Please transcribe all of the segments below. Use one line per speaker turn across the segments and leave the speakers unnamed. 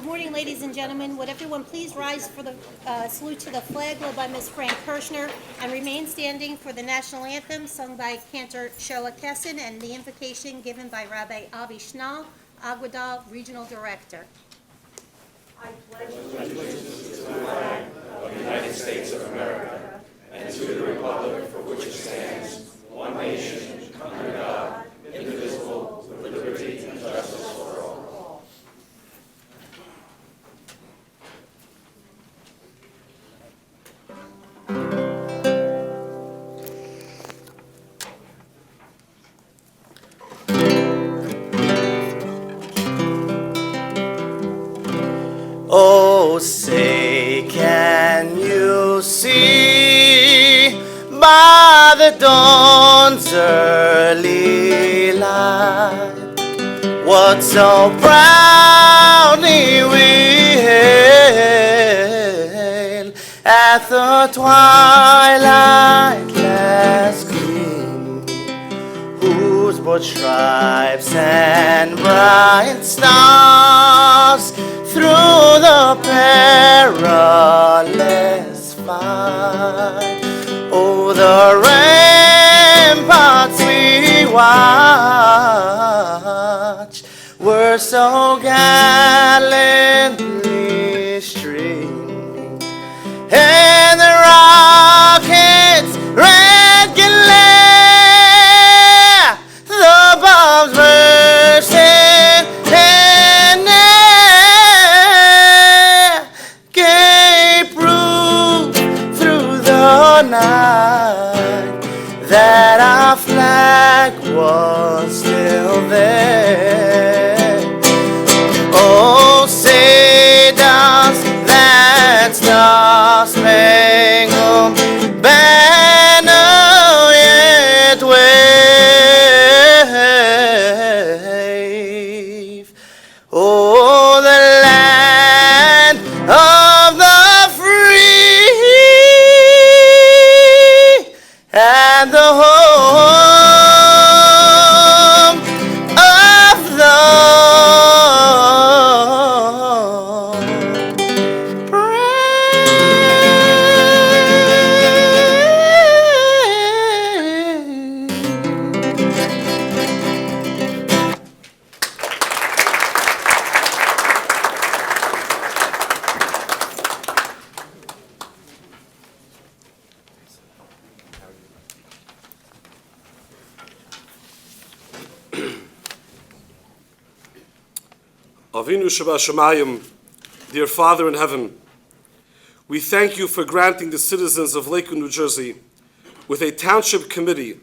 Good morning, ladies and gentlemen. Would everyone please rise for the salute to the flag led by Ms. Fran Kirshner and remain standing for the national anthem sung by Cantor Shoa Kessin and the invocation given by Rabbi Avi Schnall, Aguadal Regional Director.
Oh, say, can you see by the dawn's early light what so proudly we hailed at the twilight last gleaming, whose broad stripes and bright stars through the perilous fight, oh, the ramparts we watch were so gallantly streaming, and the rockets' red glare, the bombs bursting in air, gave proof through the night that our flag was still there. Oh, say does that star-spangled banner yet wave? Oh, the land of the free and the home of the
Avinu Shabashamayim, dear Father in heaven, we thank you for granting the citizens of Lakewood, New Jersey, with a township committee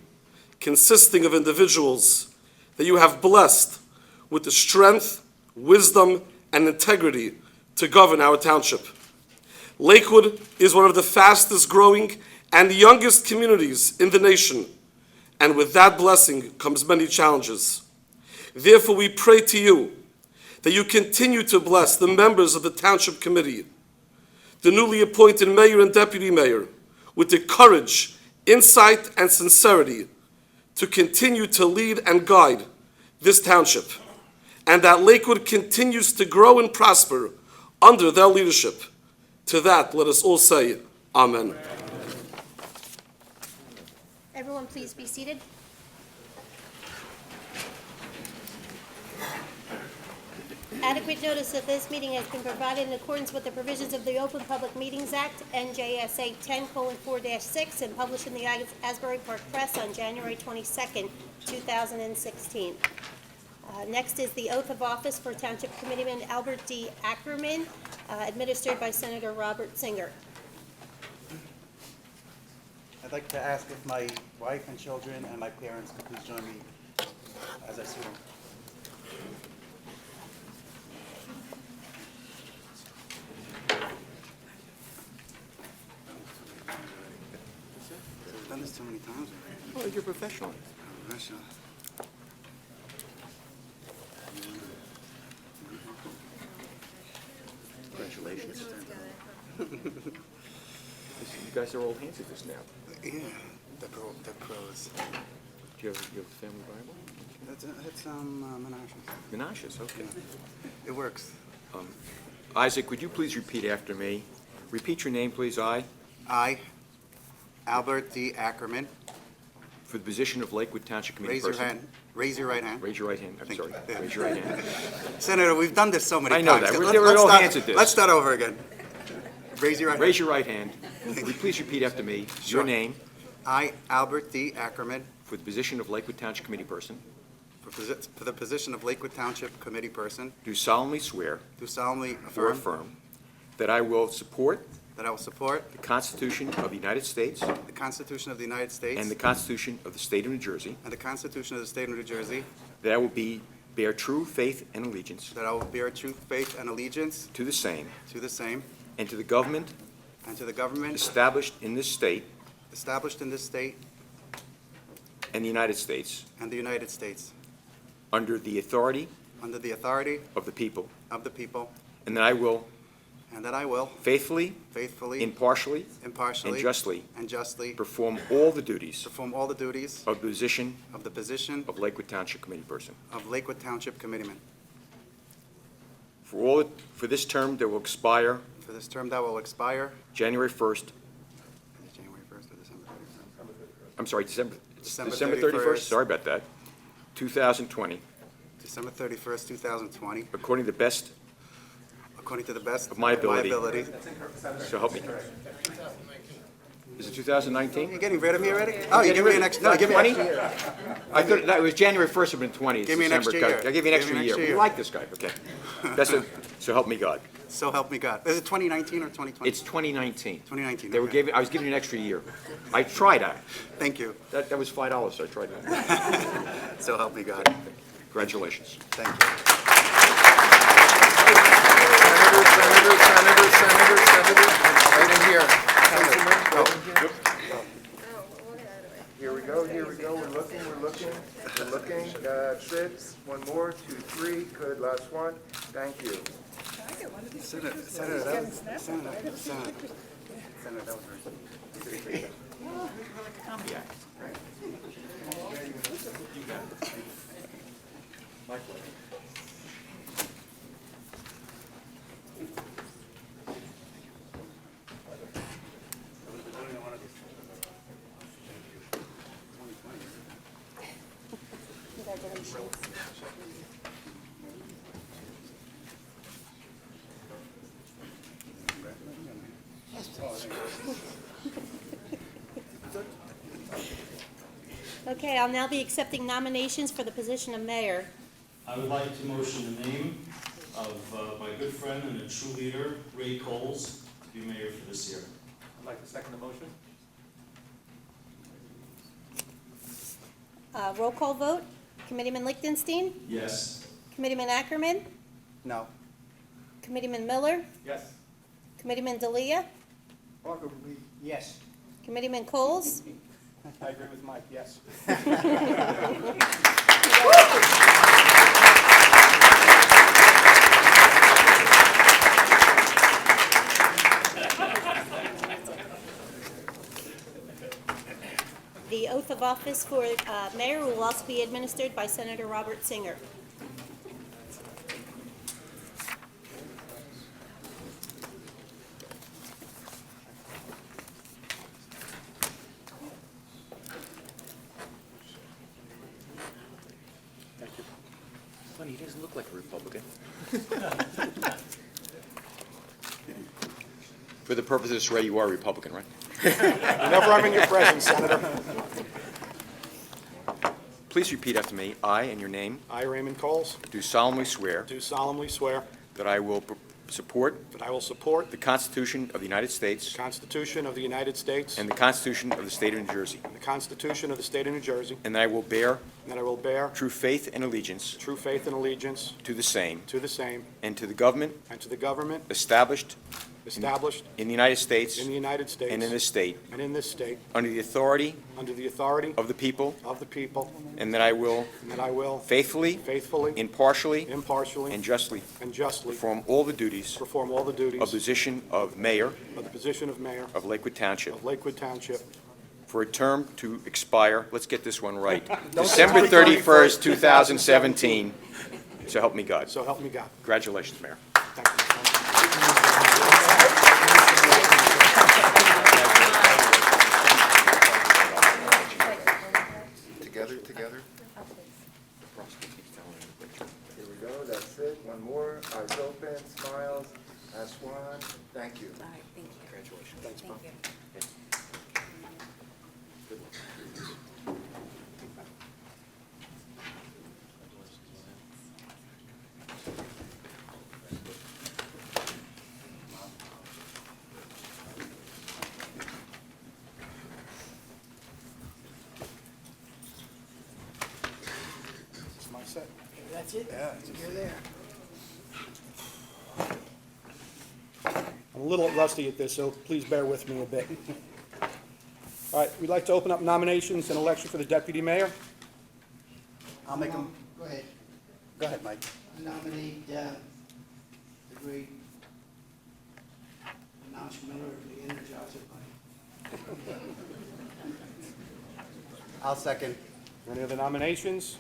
consisting of individuals that you have blessed with the strength, wisdom, and integrity to govern our township. Lakewood is one of the fastest growing and youngest communities in the nation, and with that blessing comes many challenges. Therefore, we pray to you that you continue to bless the members of the Township Committee, the newly appointed mayor and deputy mayor, with the courage, insight, and sincerity to continue to lead and guide this township, and that Lakewood continues to grow and prosper under their leadership. To that, let us all say, Amen.
Everyone please be seated. Adequate notice of this meeting has been provided in accordance with the provisions of the Open Public Meetings Act, NJSA 10:4-6, and published in the Asbury Park Press on January 22nd, 2016. Next is the oath of office for Township Committeeman Albert D. Ackerman, administered by Senator Robert Singer.
I'd like to ask if my wife and children and my parents could please join me as I swear. I've done this too many times already.
Oh, you're professional.
Professional.
Congratulations. You guys are old hands at this now.
Yeah, the pros.
Do you have a family Bible?
That's Menashe's.
Menashe's, okay.
It works.
Isaac, would you please repeat after me? Repeat your name, please.
I, Albert D. Ackerman,
For the position of Lakewood Township Committee
raise your
person.
hand, raise your right hand.
Raise your right hand. I'm
Thank
sorry.
you.
Raise your right hand.
Senator, we've done this so many
I
times.
know that.
Let's-
We're
let's
all
start-
hands at this.
Let's start over again. Raise your right hand.
Raise your right hand. Would you please repeat after me?
Sure.
Your name
I, Albert D. Ackerman,
for the position of Lakewood Township Committee person.
for the position of Lakewood Township Committee person,
Do solemnly swear
do solemnly
or
affirm
affirm that I will support
that I will support
the Constitution of the United States
the Constitution of the United States
and the Constitution of the State of New Jersey,
and the Constitution of the State of New Jersey,
that I will bear true faith and allegiance
that I will bear true faith and allegiance
to the same
to the same
and to the government
and to the government
established in this state
established in this state
and the United States
and the United States,
under the authority
under the authority
of the people,
of the people,
and that I will
and that I will
faithfully,
faithfully,
impartially,
impartially,
and justly
perform
perform all the duties
all the duties
of the position
of the position
of Lakewood Township Committee person.
of Lakewood Township Committeeman.
For this term that will expire
For this term that will expire
January 1st,
January 1st or December 31st?
I'm sorry, December
December
31st,
31st.
sorry about that, 2020,
December 31st, 2020,
according to the best,
according to the best
Of my ability.
ability.
so help me. Is it 2019?
You're getting rid of me already? Oh, you give me an extra, no, give me an
20?
extra year.
I thought, that was January 1st, it would have been 20. It's
Give me an
December.
extra year.
I give you an extra year. We
year.
like this guy, okay. So help me God.
So help me God. Is it 2019 or 2020?
It's 2019.
2019.
They were
okay.
I was giving you an extra year. I tried that.
Thank you.
That was $5, so I tried that.
So help me God.
Congratulations.
Thank you.
Senator, right in here. Councilman, right in here. Here we go, we're looking. That's it. One more, 2, 3, good, last one. Thank you.
Senator, that was very...
Congratulations. Okay, I'll now be accepting nominations for the position of mayor.
I would like to motion the name of my good friend and a true leader, Ray Coles, to be mayor for this year.
I'd like to second the motion.
Roll call vote. Committeeman Lichtenstein?
Yes.
Committeeman Ackerman?
No.
Committeeman Miller?
Yes.
Committeeman Delia?
Yes.
Committeeman Coles?
I agree with Mike, yes.
The oath of office for mayor will also be administered by Senator Robert Singer.
Funny, he doesn't look like a Republican. For the purpose of this, Ray, you are a Republican, right?
Whenever I'm in your presence, Senator.
Please repeat after me. I, and your name,
I, Raymond Coles,
do solemnly swear
do solemnly swear
that I will support
that I will support
the Constitution of the United States
the Constitution of the United States
and the Constitution of the State of New Jersey,
and the Constitution of the State of New Jersey,
and that I will bear
and that I will bear
true faith and allegiance
true faith and allegiance
to the same
to the same
and to the government
and to the government
established
established
in the United States
in the United States
and in this state
and in this state
under the authority
under the authority
of the people,
of the people,
and that I will
and that I will
faithfully,
faithfully,
impartially,
impartially,
and justly
and justly
perform all the duties
perform all the duties
of the position of mayor
of the position of mayor
of Lakewood Township
of Lakewood Township
for a term to expire, let's get this one right, December 31st, 2017. So help me God.
So help me God.
Congratulations, Mayor.
Together. Here we go, that's it. One more. Eyes open, smiles. Last one. Thank you.
All right, thank you. Congratulations. Thanks, Thank you.
That's it?
Yeah,
You're there.
I'm a little rusty at this, so please bear with me a bit. All right, we'd like to open up nominations and election for the deputy mayor.
I'll make them,
Go ahead.
go ahead, Mike.
Nominate the great Manash Miller, the Energizer Bunny.
I'll second.
Any other nominations?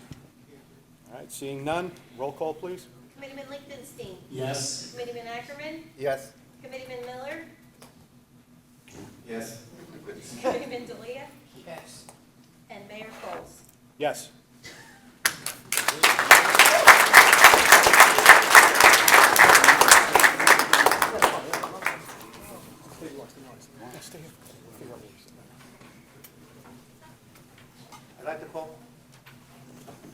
All right, seeing none, roll call, please.
Committeeman Lichtenstein.
Yes.
Committeeman Ackerman.
Yes.
Committeeman Miller.
Yes.
Committeeman Delia.
Yes.
And Mayor Coles.
Yes.
I'd like to call.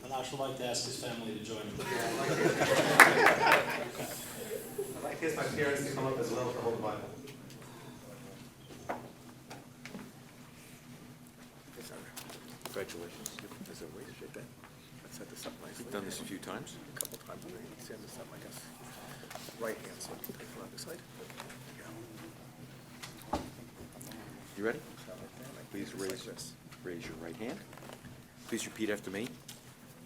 Manash would like to ask his family to join him.
I'd like to ask my parents to come up as well to hold the Bible.
Congratulations.
There's a way to shake that. Let's set this up nicely.
We've done this a few times.
A couple times. I'm going to stand this up, I guess. Right hand, so I can take it on this side.
You ready? Please raise your right hand. Please repeat after me.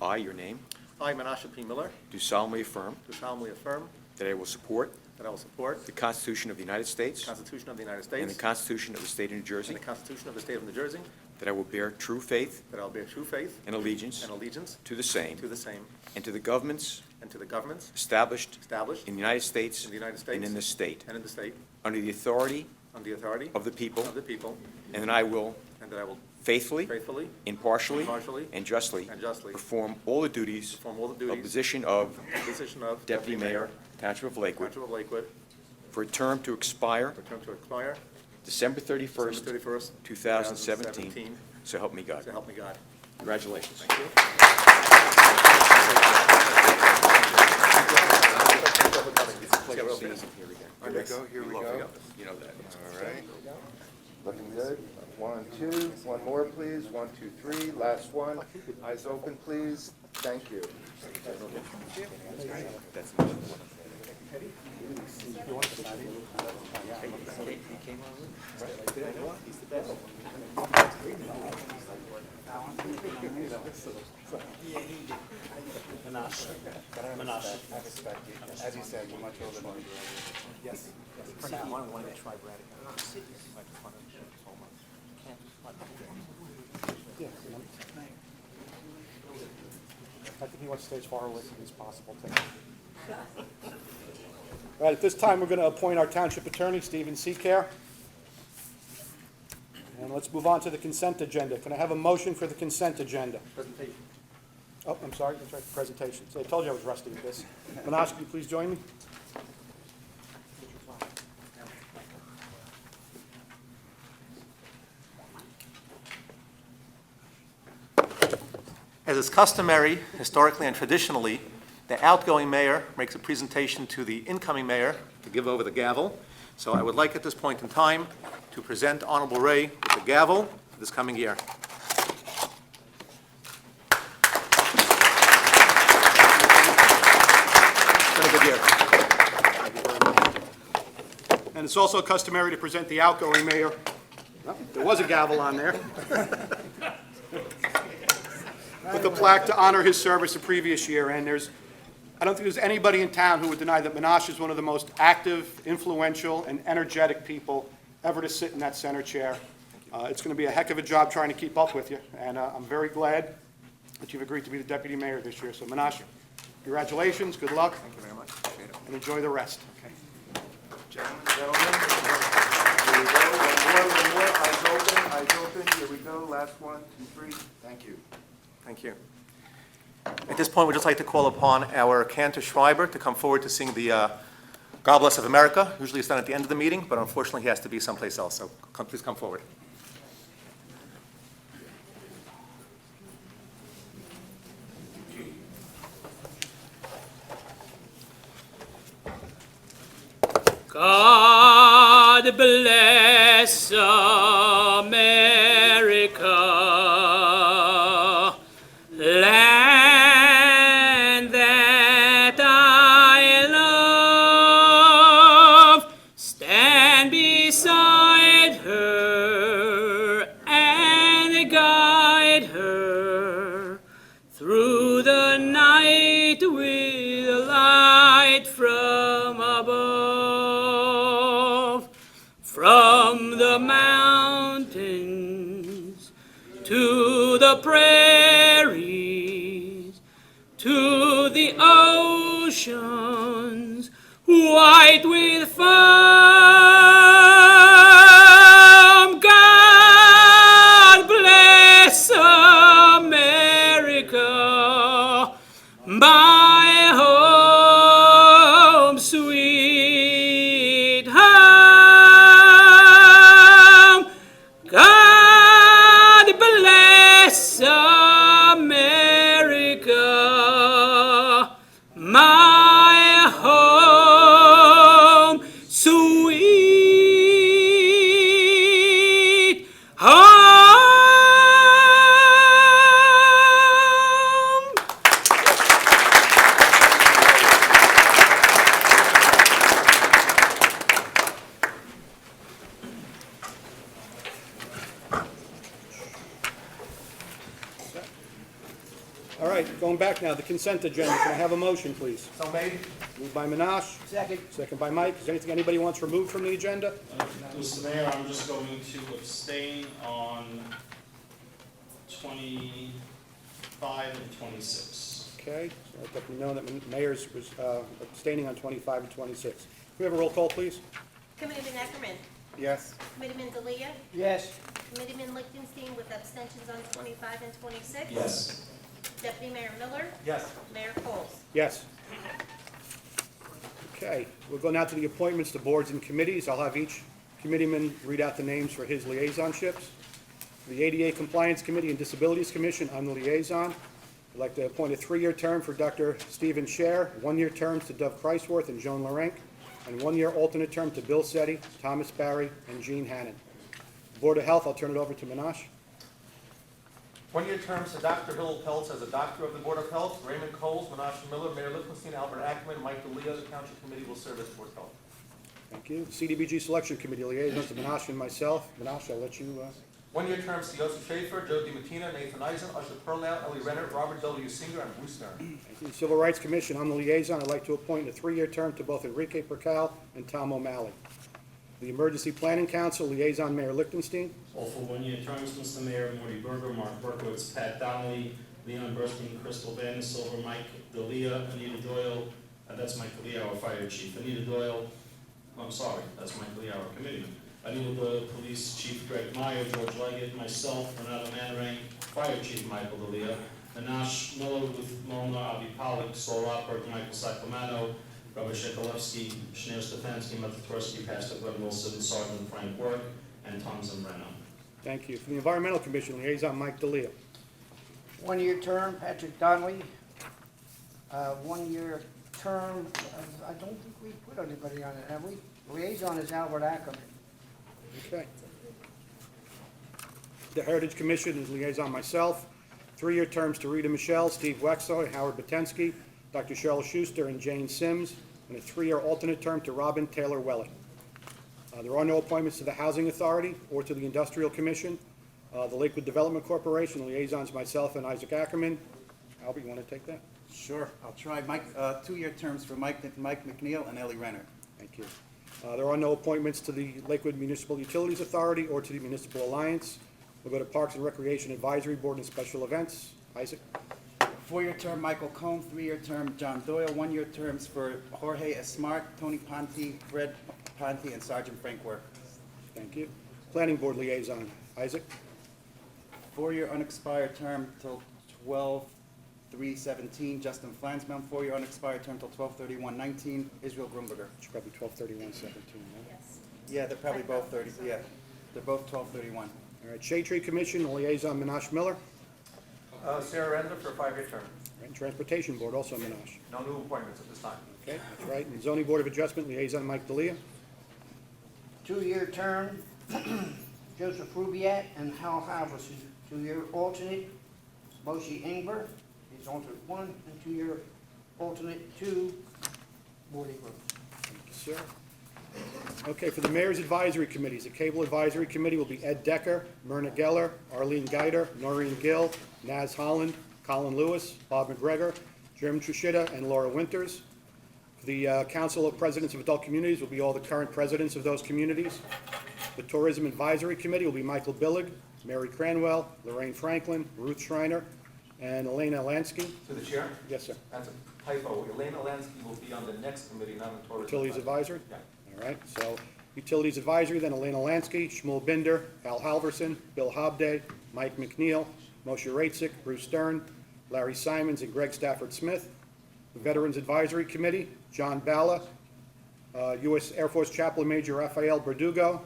I, your name,
I, Menashe P. Miller,
do solemnly affirm
do solemnly affirm
that I will support
that I will support
the Constitution of the United
the
States
Constitution of the United
and the
States
Constitution of the State of New
and
Jersey,
the Constitution of the State of New Jersey,
that I will bear true faith
that I will bear true faith
and allegiance
and allegiance
to the same
to the same
and to the governments
and to the governments
established
established
in the United States
in the United States
and in this state,
and in the state,
under the authority
under the authority
of the people,
of the people,
and that I will
and that I will
faithfully,
faithfully,
impartially,
impartially,
and justly
and justly
perform all the duties
perform all the
of
duties
position of
of the position of
Deputy Mayor, Township of Lakewood,
Township of Lakewood,
for a term to expire
for term to expire
December
December
31st,
31st,
2017. So help me God.
So help me God.
Congratulations.
Thank you.
Here we go.
You know that.
All right. Looking good. 1, 2. One more, please. 1, 2, 3. Last one. Eyes open, please. Thank you.
As you said, you're much older than me. Yes. For now, I want to try Brad again.
I think he wants to stay as far away from me as possible, too. All right, at this time, we're going to appoint our township attorney, Stephen Seacare. And let's move on to the consent agenda. Can I have a motion for the consent agenda?
Presentation.
Oh, I'm sorry, that's right, presentation. So I told you I was rusty at this. Manash, can you please join me?
As is customary, historically and traditionally, the outgoing mayor makes a presentation to the incoming mayor to give over the gavel. So I would like at this point in time to present Honorable Ray with the gavel for this coming year. It's been a good year.
And it's also customary to present the outgoing mayor. Well, there was a gavel on there. With a plaque to honor his service the previous year. And I don't think there's anybody in town who would deny that Menashe is one of the most active, influential, and energetic people ever to sit in that center chair. It's going to be a heck of a job trying to keep up with you, and I'm very glad that you've agreed to be the deputy mayor this year. So Menashe, congratulations, good luck.
Thank you very much. Appreciate it.
And and enjoy the rest. Okay.
Gentlemen, here we go, one more, eyes open, here we go, last one, 2, 3, thank you.
Thank you. At this point, we'd just like to call upon our cantor Schreiber to come forward to sing the God Bless of America. Usually it's done at the end of the meeting, but unfortunately he has to be someplace else, so please come forward.
God bless America, land that I love. Stand beside her and guide her through the night with light from above. From the mountains to the prairies, to the oceans, white with foam. God bless America, my home, sweet home. God bless America, my home, sweet home.
All right, going back now, the consent agenda. Can I have a motion, please?
So made.
Moved by Minash.
Second.
Second by Mike. Is there anything anybody wants removed from the agenda?
Mr. Mayor, I'm just going to abstain on 25 and 26.
Okay, so let that be known that Mayor's was abstaining on 25 and 26. Can we have a roll call, please?
Committeeman Ackerman,
Yes.
Committeeman Delia,
Yes.
Committeeman Lichtenstein with abstentions on 25 and 26.
Yes.
Deputy Mayor Miller,
Yes.
Mayor Coles.
Yes. Okay, we'll go now to the appointments to boards and committees. I'll have each committeeman read out the names for his liaisonships. The ADA Compliance Committee and Disabilities Commission, I'm the liaison. I'd like to appoint a 3-year term for Dr. Stephen Scher, 1-year terms to Dov Kreisworth and Joan Larenk, and 1-year alternate term to Bill Setti, Thomas Barry, and Jean Hannon. Board of Health, I'll turn it over to Minash.
1-year terms to Dr. Hillel Peltz as a doctor of the Board of Health, Raymond Coles, Menashe Miller, Mayor Lichtenstein, Albert Ackerman, Mike DeLeo. The Township Committee will serve as Board of Health.
Thank you. CDBG Selection Committee liaisons to Minash and myself. Minash, I'll let you,
1-year terms to Yosef Schaefer, Joe DiMattina, Nathan Eisen, Usher Perlow, Ellie Renner, Robert W. Singer, and Bruce Stern.
Thank you. Civil Rights Commission, I'm the liaison. I'd like to appoint a 3-year term to both Enrique Percal and Tom O'Malley. The Emergency Planning Council, liaison Mayor Lichtenstein.
All for 1-year terms, Mr. Mayor, Morty Berger, Mark Berkowitz, Pat Donnelly, Leon Burstein, Crystal Van Silver, Mike Delia, Anita Doyle, that's Mike Delia, our fire chief, Anita Doyle, I'm sorry, that's Mike Delia, our committeeman. Anita Doyle, Police Chief Greg Meyer, George Leggett, myself, Renato Manarang, Fire Chief Michael Delia, Menashe Miller, Ruth Mona, Avi Pollack, Saul Rockberg, Michael Saclamano, Rabbi Shekolevsky, Shneur Stefanski, Mother Tversky, Pastor Glenn Wilson, Sergeant Frank Work, and Tom Zambrano.
Thank you. For the Environmental Commission, liaison Mike Delia.
1-year term, Patrick Donnelly. 1-year term, I don't think we put anybody on it, have we? Liaison is Albert Ackerman.
Okay. The Heritage Commission is liaison myself. 3-year terms to Rita Michelle, Steve Wexler, Howard Batensky, Dr. Cheryl Schuster, and Jane Sims, and a 3-year alternate term to Robin Taylor Welling. There are no appointments to the Housing Authority or to the Industrial Commission. The Lakewood Development Corporation, liaisons myself and Isaac Ackerman. Albert, you want to take that?
Sure, I'll try. Mike, 2-year terms for Mike McNeil and Ellie Renner.
Thank you. There are no appointments to the Lakewood Municipal Utilities Authority or to the Municipal Alliance. We'll go to Parks and Recreation Advisory Board and Special Events. Isaac?
Four-year term, Michael Cohn. Three-year term, John Doyle. One-year terms for Jorge Esmart, Tony Ponte, Fred Ponte, and Sergeant Frank Work.
Thank you. Planning Board Liaison, Isaac.
Four-year unexpired term till 12/3/17, Justin Flansbaum. Four-year unexpired term till 12/31/19, Israel Grumberger.
It's probably 12/31/17, right?
Yeah, they're probably both 30, yeah. They're both 12/31.
All right, Shade Tree Commission, Liaison Minash Miller.
Sarah Renza for a 5-year term.
All right, Transportation Board, also Minash.
No new appointments at this time.
Okay, that's right. And Zoning Board of Adjustment, Liaison Mike D'Elia.
Two-year term, Joseph Rubiat and Hal Halverson. Two-year alternate, Moshe Ingber, he's alternate 1, and two-year alternate 2, Morty Gross.
Thank you, sir. Okay, for the Mayor's Advisory Committees, the Cable Advisory Committee will be Ed Decker, Myrna Geller, Arlene Geider, Noreen Gill, Naz Holland, Colin Lewis, Bob McGregor, Jim Trishita, and Laura Winters. For the Council of Presidents of Adult Communities will be all the current presidents of those communities. The Tourism Advisory Committee will be Michael Billig, Mary Cranwell, Lorraine Franklin, Ruth Schreiner, and Elena Lansky.
To the chair?
Yes, sir.
That's a typo. Elena Lansky will be on the next committee, not on tourism.
Utilities Advisory?
Yeah.
All right, so Utilities Advisory, then Elena Lansky, Shmuel Binder, Hal Halverson, Bill Hobday, Mike McNeil, Moshe Raitzik, Bruce Stern, Larry Simons, and Greg Stafford Smith. The Veterans Advisory Committee, John Balla, U.S. Air Force Chaplain Major Rafael Verdugo,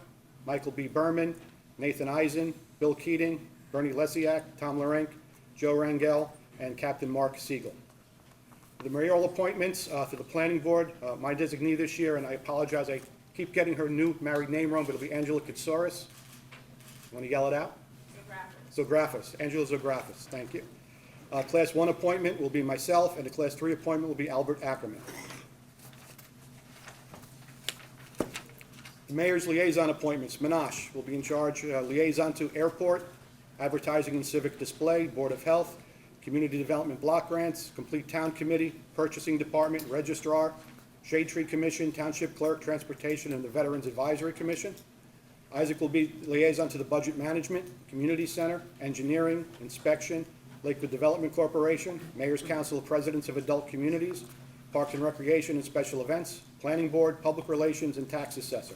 Michael B. Berman, Nathan Eisen, Bill Keating, Bernie Lesiak, Tom Larenk, Joe Rangel, and Captain Mark Siegel. The mayoral appointments for the Planning Board, my designee this year, and I apologize, I keep getting her new married name wrong, but it'll be Angela Katsouris. Want to yell it out? Zografos, Angela Zografos, thank you. Class 1 appointment will be myself, and the Class 3 appointment will be Albert Ackerman. The Mayor's liaison appointments, Minash will be in charge, liaison to Airport, Advertising and Civic Display, Board of Health, Community Development Block Grants, Complete Town Committee, Purchasing Department, Registrar, Shade Tree Commission, Township Clerk, Transportation, and the Veterans Advisory Commission. Isaac will be liaison to the Budget Management, Community Center, Engineering, Inspection, Lakewood Development Corporation, Mayor's Council of Presidents of Adult Communities, Parks and Recreation and Special Events, Planning Board, Public Relations, and Tax Assessor.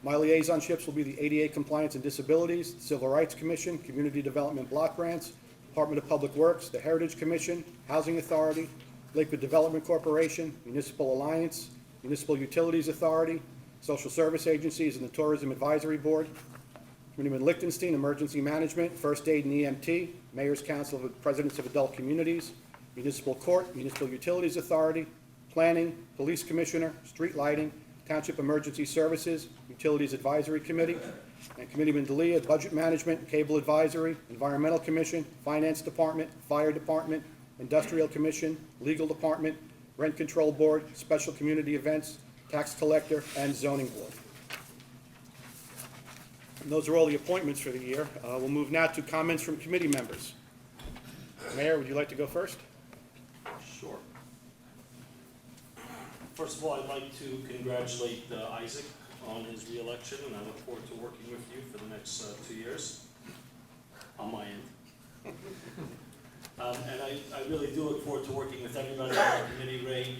My liaisonships will be the ADA Compliance and Disabilities, Civil Rights Commission, Community Development Block Grants, Department of Public Works, the Heritage Commission, Housing Authority, Lakewood Development Corporation, Municipal Alliance, Municipal Utilities Authority, Social Service Agencies, and the Tourism Advisory Board. Committeeman Lichtenstein, Emergency Management, First Aid and EMT, Mayor's Council of Presidents of Adult Communities, Municipal Court, Municipal Utilities Authority, Planning, Police Commissioner, Street Lighting, Township Emergency Services, Utilities Advisory Committee, and Committeeman D'Elia, Budget Management, Cable Advisory, Environmental Commission, Finance Department, Fire Department, Industrial Commission, Legal Department, Rent Control Board, Special Community Events, Tax Collector, and Zoning Board. And those are all the appointments for the year. We'll move now to comments from committee members. Mayor, would you like to go first?
Sure. First of all, I'd like to congratulate Isaac on his reelection, and I look forward to working with you for the next 2 years on my end. And I really do look forward to working with everybody on our committee, Ray.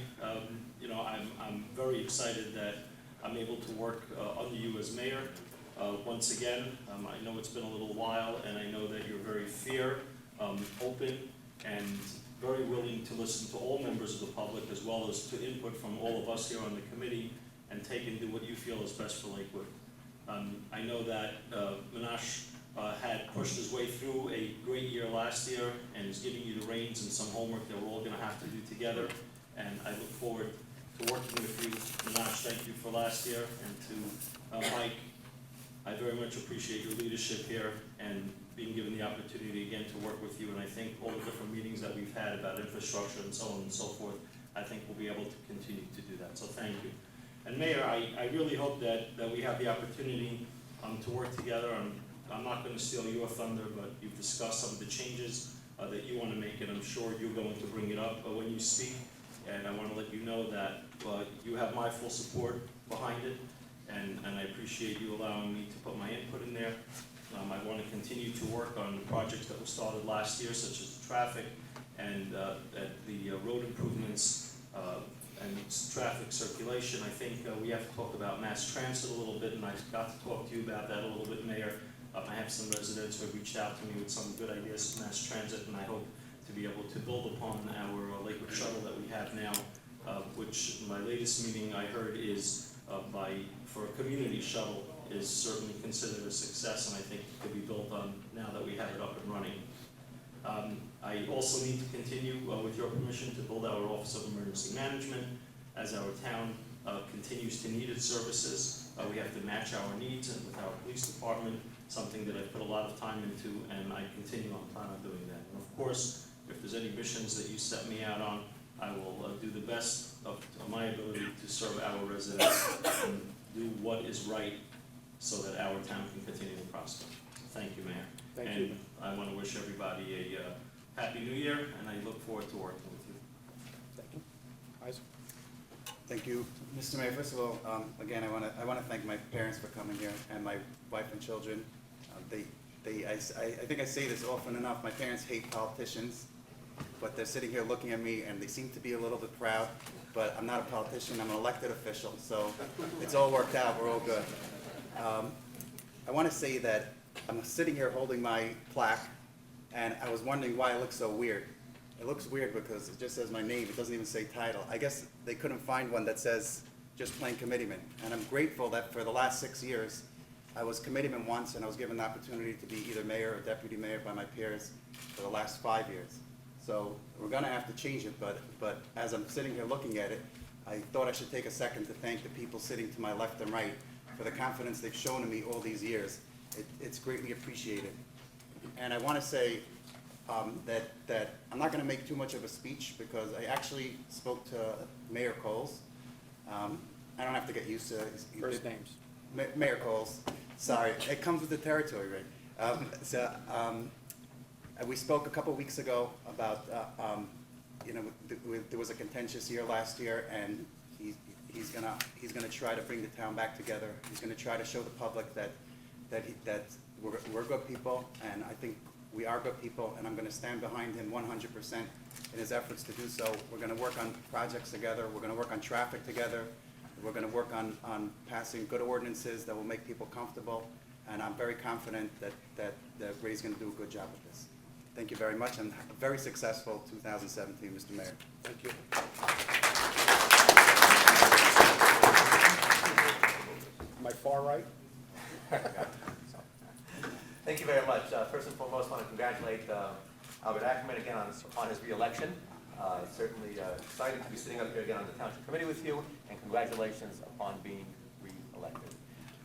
You know, I'm very excited that I'm able to work under you as mayor. Once again, I know it's been a little while, and I know that you're very fair, open, and very willing to listen to all members of the public, as well as to input from all of us here on the committee, and take and do what you feel is best for Lakewood. I know that Minash had pushed his way through a great year last year, and is giving you the reins and some homework that we're all gonna have to do together, and I look forward to working with you. Minash, thank you for last year, and to Mike, I very much appreciate your leadership here, and being given the opportunity again to work with you, and I think all the different meetings that we've had about infrastructure and so on and so forth, I think we'll be able to continue to do that, so thank you. And Mayor, I really hope that we have the opportunity to work together. I'm not going to steal your thunder, but you've discussed some of the changes that you want to make, and I'm sure you're going to bring it up when you speak, and I want to let you know that you have my full support behind it, and I appreciate you allowing me to put my input in there. I want to continue to work on the projects that were started last year, such as the traffic and that the road improvements and traffic circulation. I think we have to talk about mass transit a little bit, and I got to talk to you about that a little bit, Mayor. I have some residents who have reached out to me with some good ideas for mass transit, and I hope to be able to build upon our Lakewood shuttle that we have now, which in my latest meeting I heard is for a community shuttle is certainly considered a success, and I think it could be built on now that we have it up and running. I also need to continue, with your permission, to build our Office of Emergency Management. As our town continues to need its services, we have to match our needs and with our police department, something that I've put a lot of time into, and I continue on plan on doing that. And of course, if there's any missions that you set me out on, I will do the best of my ability to serve our residents and do what is right so that our town can continue to prosper. Thank you, Mayor.
Thank you.
And I want to wish everybody a Happy New Year, and I look forward to working with you.
Thank you. Isaac?
Thank you, Mr. Mayor. First of all, again, I want to thank my parents for coming here and my wife and children. I think I say this often enough. My parents hate politicians, but they're sitting here looking at me and they seem to be a little bit proud. But I'm not a politician. I'm an elected official, so it's all worked out. We're all good. I want to say that I'm sitting here holding my plaque, and I was wondering why it looks so weird. It looks weird because it just says my name. It doesn't even say title. I guess they couldn't find one that says just plain committeeman. And I'm grateful that for the last 6 years, I was committeeman once, and I was given the opportunity to be either mayor or deputy mayor by my peers for the last 5 years. So we're going to have to change it, but as I'm sitting here looking at it, I thought I should take a second to thank the people sitting to my left and right for the confidence they've shown in me all these years. It's greatly appreciated. And I want to say that I'm not going to make too much of a speech because I actually spoke to Mayor Coles. I don't have to get used to
First names.
Mayor Coles. Sorry, it comes with the territory, right? We spoke a couple weeks ago about, there was a contentious year last year, and he's gonna try to bring the town back together. He's gonna try to show the public that we're good people, and I think we are good people, and I'm gonna stand behind him 100% in his efforts to do so. We're gonna work on projects together. We're gonna work on traffic together. We're gonna work on passing good ordinances that will make people comfortable, and I'm very confident that Ray's gonna do a good job with this. Thank you very much, and a very successful 2017, Mr. Mayor.
Thank you. My far right?
Thank you very much. First and foremost, I want to congratulate Albert Ackerman again on his reelection. Certainly excited to be sitting up here again on the Township Committee with you, and congratulations upon being reelected.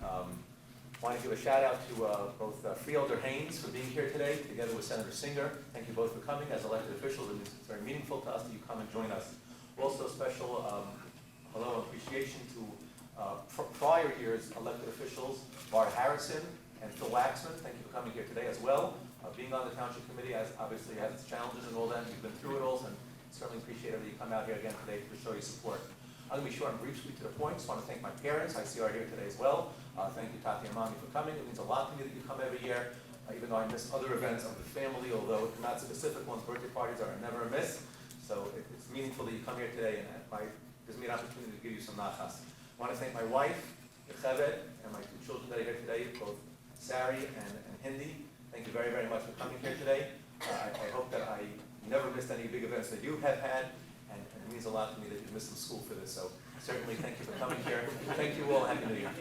I want to give a shout out to both Freeholder Haynes for being here today, together with Senator Singer. Thank you both for coming as elected officials. It's very meaningful to us that you come and join us. Also, special hello and appreciation to prior year's elected officials, Bart Harrison and Phil Waxman. Thank you for coming here today as well. Being on the Township Committee obviously has its challenges and all that. You've been through it all, and certainly appreciate it that you come out here again today to show your support. I'm going to be short and brief, sweet to the point. Just want to thank my parents. I see are here today as well. Thank you, Tati and Mommy, for coming. It means a lot to me that you come every year, even though I miss other events of the family, although not specific ones. Birthday parties are never a miss. So it's meaningful that you come here today, and it gives me an opportunity to give you some nachas. I want to thank my wife, Yechevet, and my 2 children that are here today, both Sari and Hindi. Thank you very, very much for coming here today. I hope that I never missed any big events that you have had, and it means a lot to me that you missed some school for this. So certainly thank you for coming here. Thank you all. Happy New Year.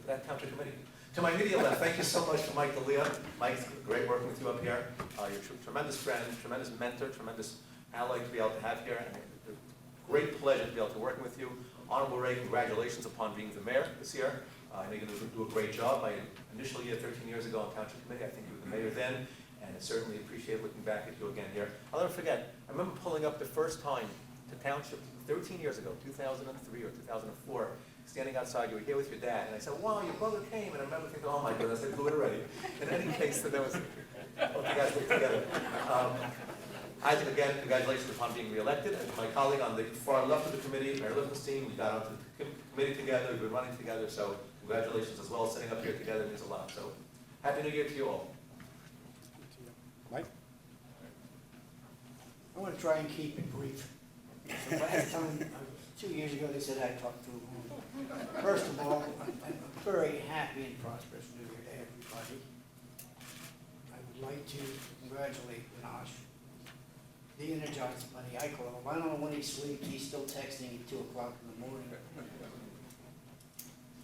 That Township Committee. To my immediate left, thank you so much to Mike D'Elia. Mike's great working with you up here. You're a tremendous friend, tremendous mentor, tremendous ally to be able to have here, and a great pleasure to be able to work with you. Honorable Ray, congratulations upon being the mayor this year. I know you're going to do a great job. My initial year 13 years ago on Township Committee, I think you were the mayor then, and I certainly appreciate looking back at you again here. I'll never forget, I remember pulling up the first time to Township 13 years ago, 2003 or 2004, standing outside. You were here with your dad, and I said, wow, your brother came, and I remember thinking, oh my goodness, they blew it already. In any case, there was, hope you guys work together. Isaac, again, congratulations upon being reelected, and my colleague on the far left of the committee, Mayor Livingston, we got onto the committee together, we've been running together, so congratulations as well. Sitting up here together means a lot, so happy New Year to you all.
I'm gonna try and keep it brief. The last time, 2 years ago, they said I talked too long. First of all, I'm very happy and prosperous New Year to everybody. I would like to congratulate Minaj, the Energized Buddy. I call him. I don't know when he sleeps. He's still texting at 2 o'clock in the morning.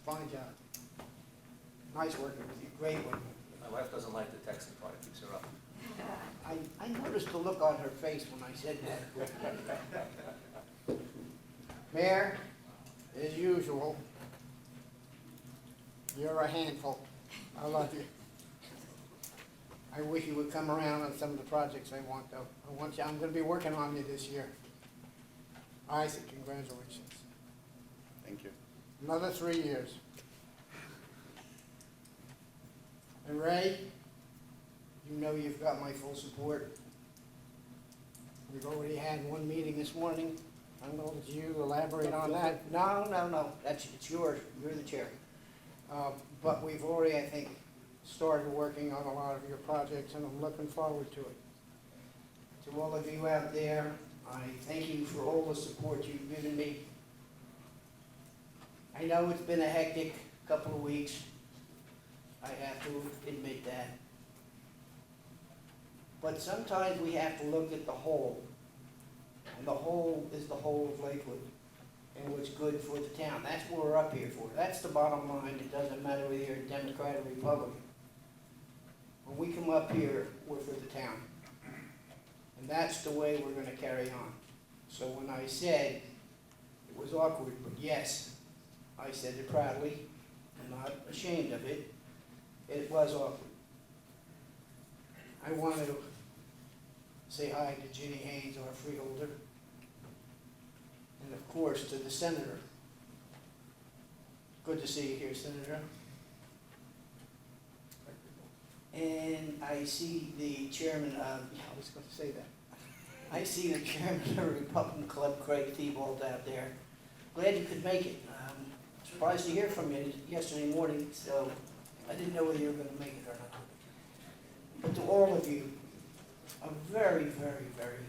Fine job. Nice working with you. Great working with you.
My wife doesn't like the texting part, it keeps her up.
I noticed the look on her face when I said that. Mayor, as usual, you're a handful. I love you. I wish you would come around on some of the projects I want, though. I'm gonna be working on you this year. Isaac, congratulations.
Thank you.
Another 3 years. And Ray, you know you've got my full support. We've already had one meeting this morning. I'm going to let you elaborate on that. No, it's yours. You're the chair. But we've already, I think, started working on a lot of your projects, and I'm looking forward to it. To all of you out there, I thank you for all the support you've given me. I know it's been a hectic couple of weeks. I have to admit that. But sometimes we have to look at the whole. And the whole is the whole of Lakewood and what's good for the town. That's what we're up here for. That's the bottom line. It doesn't matter whether you're a Democrat or Republican. When we come up here, we're for the town. And that's the way we're going to carry on. So when I said it was awkward, but yes, I said it proudly. I'm not ashamed of it. It was awkward. I wanted to say hi to Ginny Haynes, our freeholder, and of course to the senator. Good to see you here, Senator. And I see the chairman of, I was going to say that. I see the chairman of the Republican Club, Craig Thibault, out there. Glad you could make it. Surprised to hear from you yesterday morning, so I didn't know whether you were going to make it or not. But to all of you, a very, very, very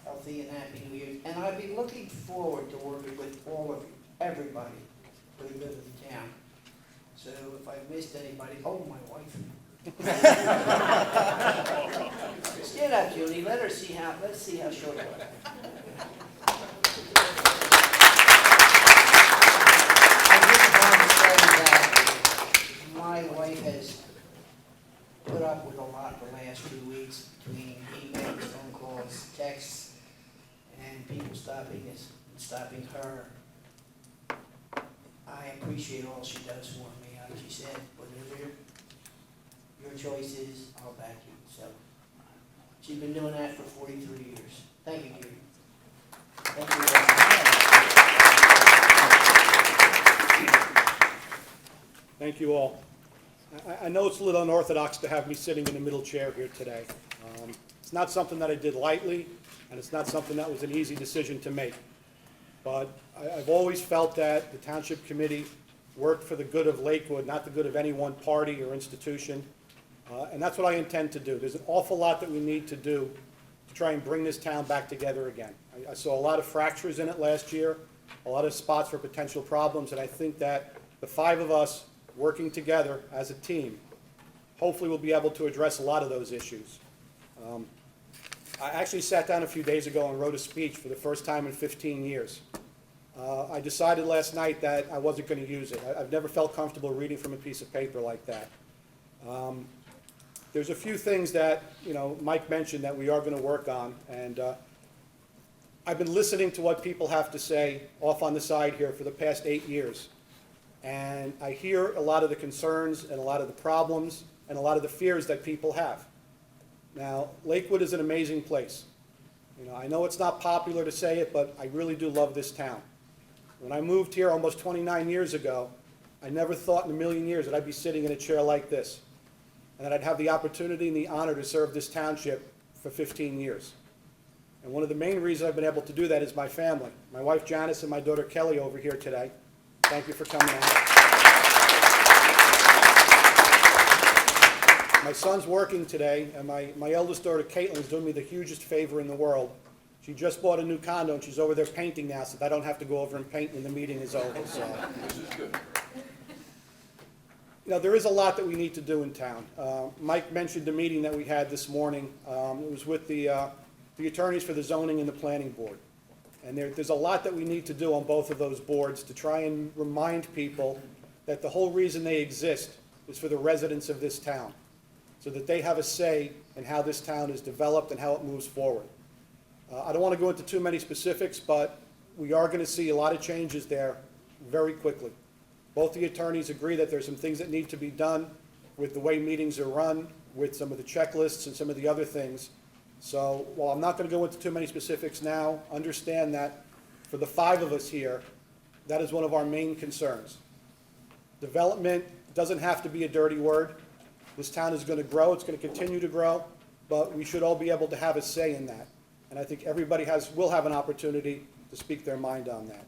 healthy and happy New Year. And I've been looking forward to working with all of you, everybody, who live in the town. So if I've missed anybody, oh, my wife. Stand up, Julie. Let's see how short you are. My wife has put up with a lot the last 2 weeks between emails, phone calls, texts, and people stopping us and stopping her. I appreciate all she does for me. Like she said, whatever your choice is, I'll back you. So she's been doing that for 43 years. Thank you, Judy. Thank you.
Thank you all. I know it's a little unorthodox to have me sitting in the middle chair here today. It's not something that I did lightly, and it's not something that was an easy decision to make. But I've always felt that the Township Committee worked for the good of Lakewood, not the good of any one party or institution. And that's what I intend to do. There's an awful lot that we need to do to try and bring this town back together again. I saw a lot of fractures in it last year, a lot of spots for potential problems, and I think that the 5 of us working together as a team, hopefully we'll be able to address a lot of those issues. I actually sat down a few days ago and wrote a speech for the first time in 15 years. I decided last night that I wasn't going to use it. I've never felt comfortable reading from a piece of paper like that. There's a few things that, Mike mentioned that we are going to work on, and I've been listening to what people have to say off on the side here for the past 8 years. And I hear a lot of the concerns and a lot of the problems and a lot of the fears that people have. Now, Lakewood is an amazing place. I know it's not popular to say it, but I really do love this town. When I moved here almost 29 years ago, I never thought in a million years that I'd be sitting in a chair like this, and that I'd have the opportunity and the honor to serve this township for 15 years. And one of the main reasons I've been able to do that is my family. My wife Janice and my daughter Kelly over here today. Thank you for coming out. My son's working today, and my eldest daughter Caitlin is doing me the hugest favor in the world She just bought a new condo, and she's over there painting now, so I don't have to go over and paint when the meeting is over, so. You know, there is a lot that we need to do in town. Mike mentioned the meeting that we had this morning. It was with the attorneys for the zoning and the planning board. And there's a lot that we need to do on both of those boards to try and remind people that the whole reason they exist is for the residents of this town, so that they have a say in how this town is developed and how it moves forward. I don't want to go into too many specifics, but we are going to see a lot of changes there very quickly. Both the attorneys agree that there's some things that need to be done with the way meetings are run, with some of the checklists and some of the other things. So while I'm not going to go into too many specifics now, understand that for the 5 of us here, that is one of our main concerns. Development doesn't have to be a dirty word. This town is going to grow, it's going to continue to grow, but we should all be able to have a say in that. And I think everybody will have an opportunity to speak their mind on that.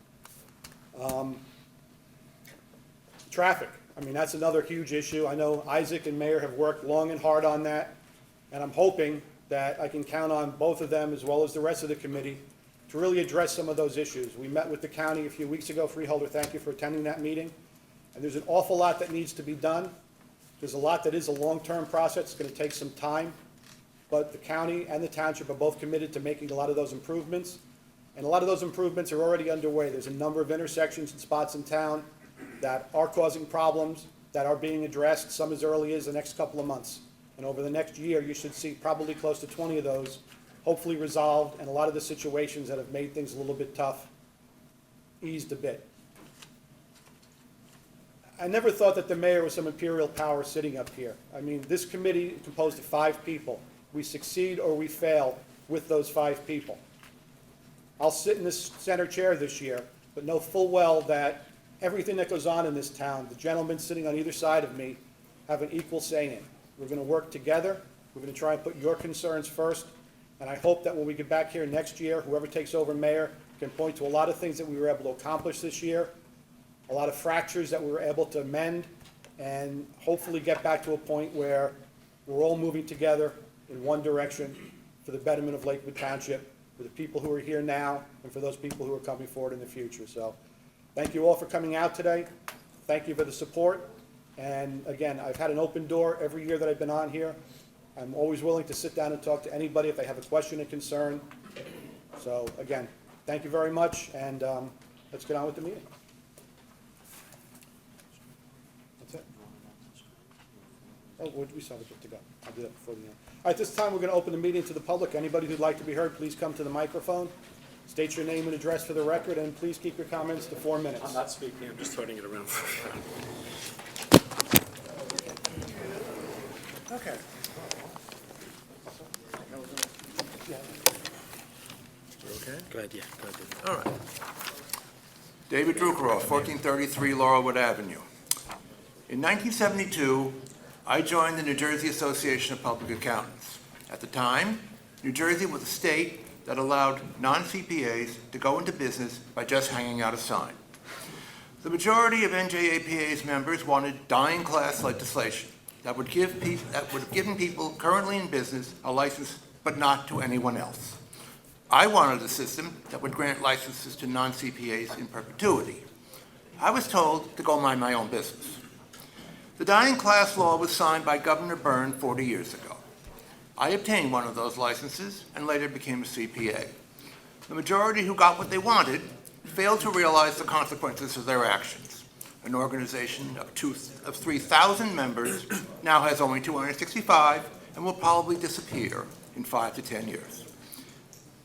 Traffic, I mean, that's another huge issue. I know Isaac and Mayor have worked long and hard on that, and I'm hoping that I can count on both of them as well as the rest of the committee to really address some of those issues. We met with the county a few weeks ago. Freeholder, thank you for attending that meeting. And there's an awful lot that needs to be done. There's a lot that is a long-term process. It's going to take some time. But the county and the township are both committed to making a lot of those improvements. And a lot of those improvements are already underway. There's a number of intersections and spots in town that are causing problems, that are being addressed, some as early as the next couple of months. And over the next year, you should see probably close to 20 of those hopefully resolved, and a lot of the situations that have made things a little bit tough eased a bit. I never thought that the mayor was some imperial power sitting up here. I mean, this committee is composed of 5 people. We succeed or we fail with those 5 people. I'll sit in this center chair this year, but know full well that everything that goes on in this town, the gentlemen sitting on either side of me have an equal say in. We're going to work together. We're going to try and put your concerns first. And I hope that when we get back here next year, whoever takes over mayor can point to a lot of things that we were able to accomplish this year, a lot of fractures that we were able to mend, and hopefully get back to a point where we're all moving together in one direction for the betterment of Lakewood Township, for the people who are here now, and for those people who are coming forward in the future. So thank you all for coming out today. Thank you for the support. And again, I've had an open door every year that I've been on here. I'm always willing to sit down and talk to anybody if they have a question or concern. So again, thank you very much, and let's get on with the meeting. That's it. Oh, we saw it to go. I'll do that before the end. All right, this time we're going to open the meeting to the public. Anybody who'd like to be heard, please come to the microphone. State your name and address for the record, and please keep your comments to 4 minutes.
I'm not speaking, I'm just turning it around.
Okay.
Go ahead, yeah, go ahead.
All right. David Druckeroff, 1433 Laurelwood Avenue. In 1972, I joined the New Jersey Association of Public Accountants. At the time, New Jersey was a state that allowed non-CPAs to go into business by just hanging out a sign. The majority of NJAPA's members wanted dying class legislation that would have given people currently in business a license, but not to anyone else. I wanted a system that would grant licenses to non-CPAs in perpetuity. I was told to go mind my own business. The dying class law was signed by Governor Byrne 40 years ago. I obtained one of those licenses and later became a CPA. The majority who got what they wanted failed to realize the consequences of their actions. An organization of 3,000 members now has only 265 and will probably disappear in 5 to 10 years.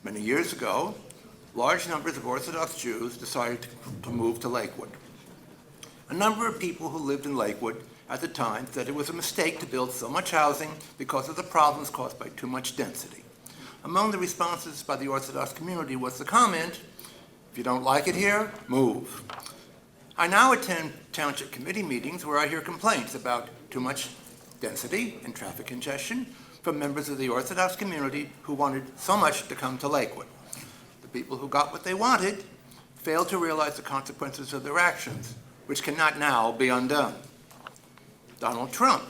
Many years ago, large numbers of Orthodox Jews decided to move to Lakewood. A number of people who lived in Lakewood at the time said it was a mistake to build so much housing because of the problems caused by too much density. Among the responses by the Orthodox community was the comment, "If you don't like it here, move." I now attend township committee meetings where I hear complaints about too much density and traffic congestion from members of the Orthodox community who wanted so much to come to Lakewood. The people who got what they wanted failed to realize the consequences of their actions, which cannot now be undone. Donald Trump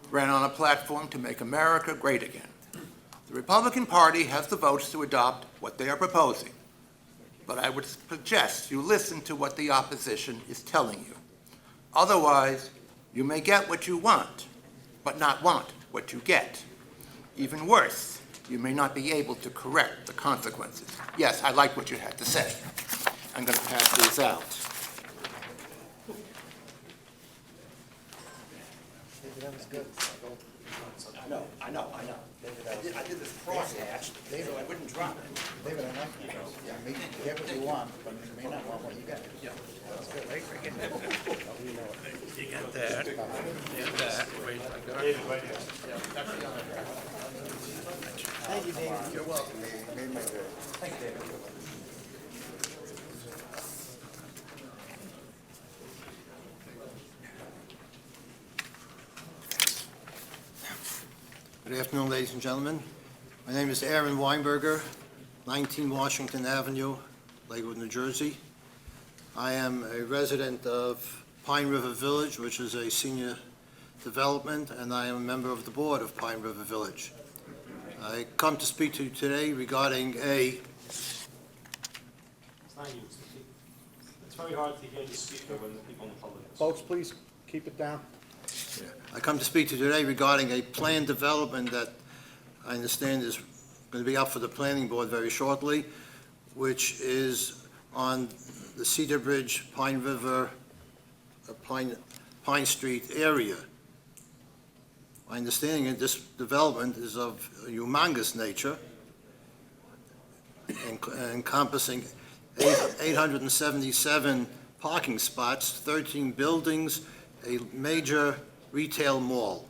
ran on a platform to make America great again. The Republican Party has the votes to adopt what they are proposing, but I would suggest you listen to what the opposition is telling you. Otherwise, you may get what you want, but not want what you get. Even worse, you may not be able to correct the consequences. Yes, I like what you had to say. I'm going to pass these out.
That was good. I know. I did this crosshatch, so I wouldn't drop it. David, I like you. Yeah, maybe you get what you want, but you may not want what you get. Yeah. That's good, right?
You got that. You got that. Wait, I got it. Right here.
Thank you, David. You're welcome, David. You made my day. Thanks, David.
Good afternoon, ladies and gentlemen. My name is Aaron Weinberger, 19 Washington Avenue, Lakewood, New Jersey. I am a resident of Pine River Village, which is a senior development, and I am a member of the board of Pine River Village. I come to speak to you today regarding
It's not you. It's very hard to hear the speaker when the people in the public.
Folks, please keep it down.
I come to speak to you today regarding a planned development that I understand is going to be up for the planning board very shortly, which is on the Cedar Bridge, Pine River, Pine Street area. My understanding is this development is of a humongous nature, encompassing 877 parking spots, 13 buildings, a major retail mall.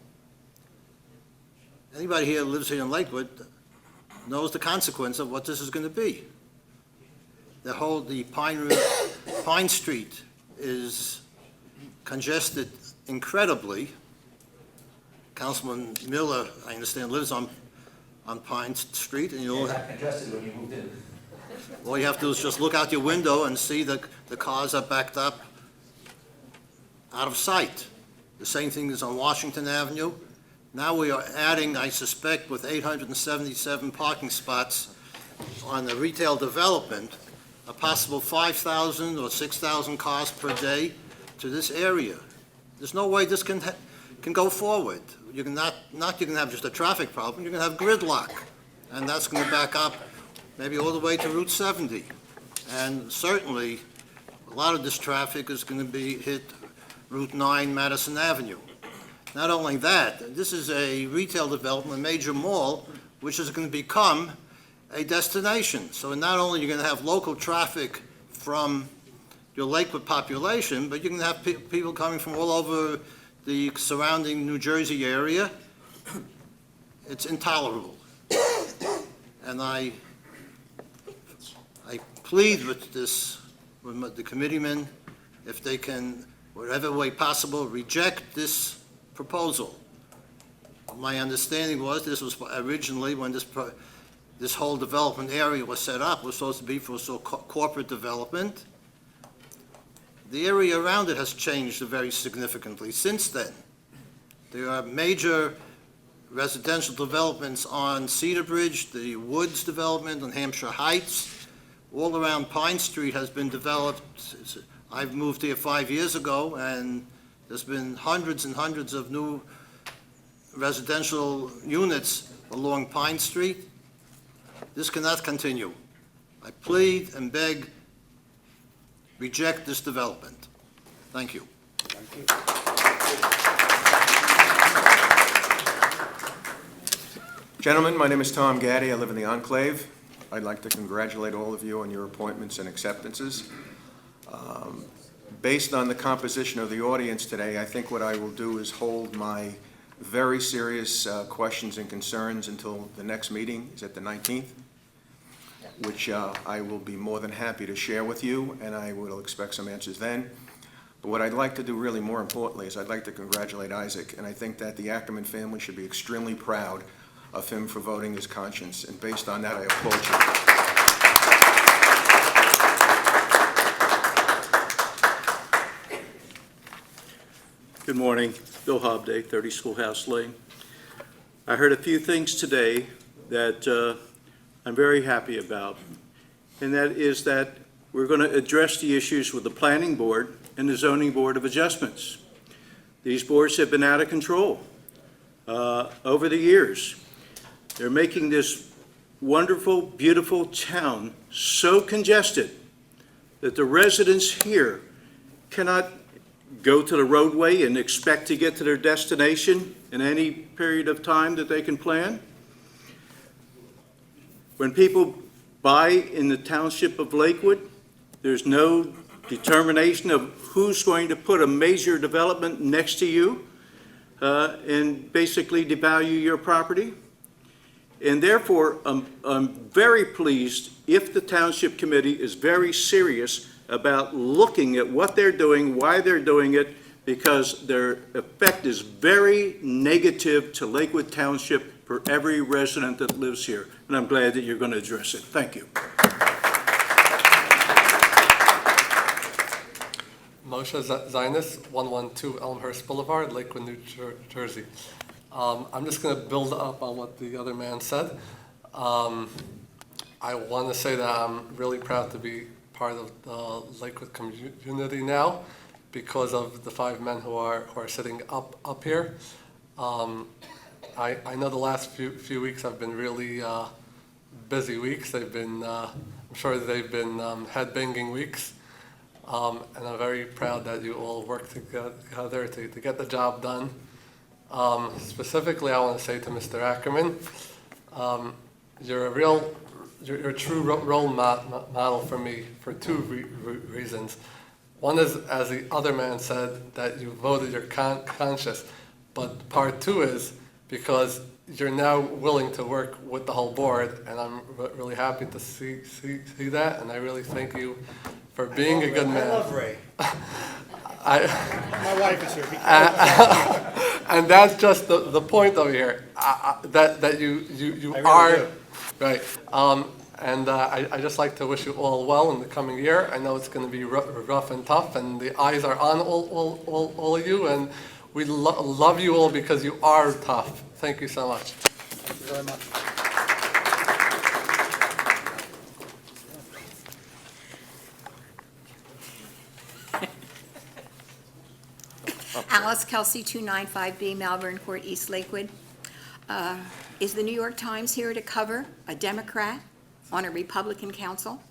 Anybody here who lives here in Lakewood knows the consequence of what this is going to be. The Pine Street is congested incredibly. Councilman Miller, I understand, lives on Pine Street, and you'll...
Not congested when you moved in.
All you have to do is just look out your window and see the cars are backed up out of sight. The same thing is on Washington Avenue. Now we are adding, I suspect, with 877 parking spots on the retail development, a possible 5,000 or 6,000 cars per day to this area. There's no way this can go forward. You're not going to have just a traffic problem, you're going to have gridlock. And that's going to back up maybe all the way to Route 70. And certainly, a lot of this traffic is going to be hit Route 9, Madison Avenue. Not only that, this is a retail development, a major mall, which is going to become a destination. So not only are you going to have local traffic from your Lakewood population, but you're going to have people coming from all over the surrounding New Jersey area. It's intolerable. And I plead with the committeemen, if they can, whatever way possible, reject this proposal. My understanding was this was originally, when this whole development area was set up, was supposed to be for corporate development. The area around it has changed very significantly since then. There are major residential developments on Cedar Bridge, the Woods development on Hampshire Heights. All around Pine Street has been developed. I've moved here 5 years ago, and there's been hundreds and hundreds of new residential units along Pine Street. This cannot continue. I plead and beg, reject this development. Thank you.
Gentlemen, my name is Tom Gaddy. I live in the Enclave. I'd like to congratulate all of you on your appointments and acceptances. Based on the composition of the audience today, I think what I will do is hold my very serious questions and concerns until the next meeting is at the 19th, which I will be more than happy to share with you, and I will expect some answers then. But what I'd like to do really more importantly is I'd like to congratulate Isaac, and I think that the Ackerman family should be extremely proud of him for voting his conscience, and based on that, I applaud you.
Good morning. Bill Hobday, 30 Schoolhouse Lane. I heard a few things today that I'm very happy about, and that is that we're going to address the issues with the Planning Board and the Zoning Board of Adjustments. These boards have been out of control over the years. They're making this wonderful, beautiful town so congested that the residents here cannot go to the roadway and expect to get to their destination in any period of time that they can plan. When people buy in the township of Lakewood, there's no determination of who's going to put a major development next to you and basically devalue your property. And therefore, I'm very pleased if the Township Committee is very serious about looking at what they're doing, why they're doing it, because their effect is very negative to Lakewood Township for every resident that lives here. And I'm glad that you're going to address it. Thank you.
Moshe Zainis, 112 Elmhurst Boulevard, Lakewood, New Jersey. I'm just going to build up on what the other man said. I want to say that I'm really proud to be part of the Lakewood community now because of the 5 men who are sitting up here. I know the last few weeks have been really busy weeks. They've been, I'm sure they've been head-banging weeks. And I'm very proud that you all work together to get the job done. Specifically, I want to say to Mr. Ackerman, you're a true role model for me for 2 reasons. One is, as the other man said, that you voted your conscience, but part 2 is because you're now willing to work with the whole board, and I'm really happy to see that, and I really thank you for being a good man.
I love Ray.
My wife is here.
And that's just the point over here, that you
really
are,
do.
right. And I just like to wish you all well in the coming year. I know it's going to be rough and tough, and the eyes are on all of you, and we love you all because you are tough. Thank you so much.
Thank you very much.
Alice Kelsey, 295B Malvern Court, East Lakewood. Is the New York Times here to cover a Democrat on a Republican council?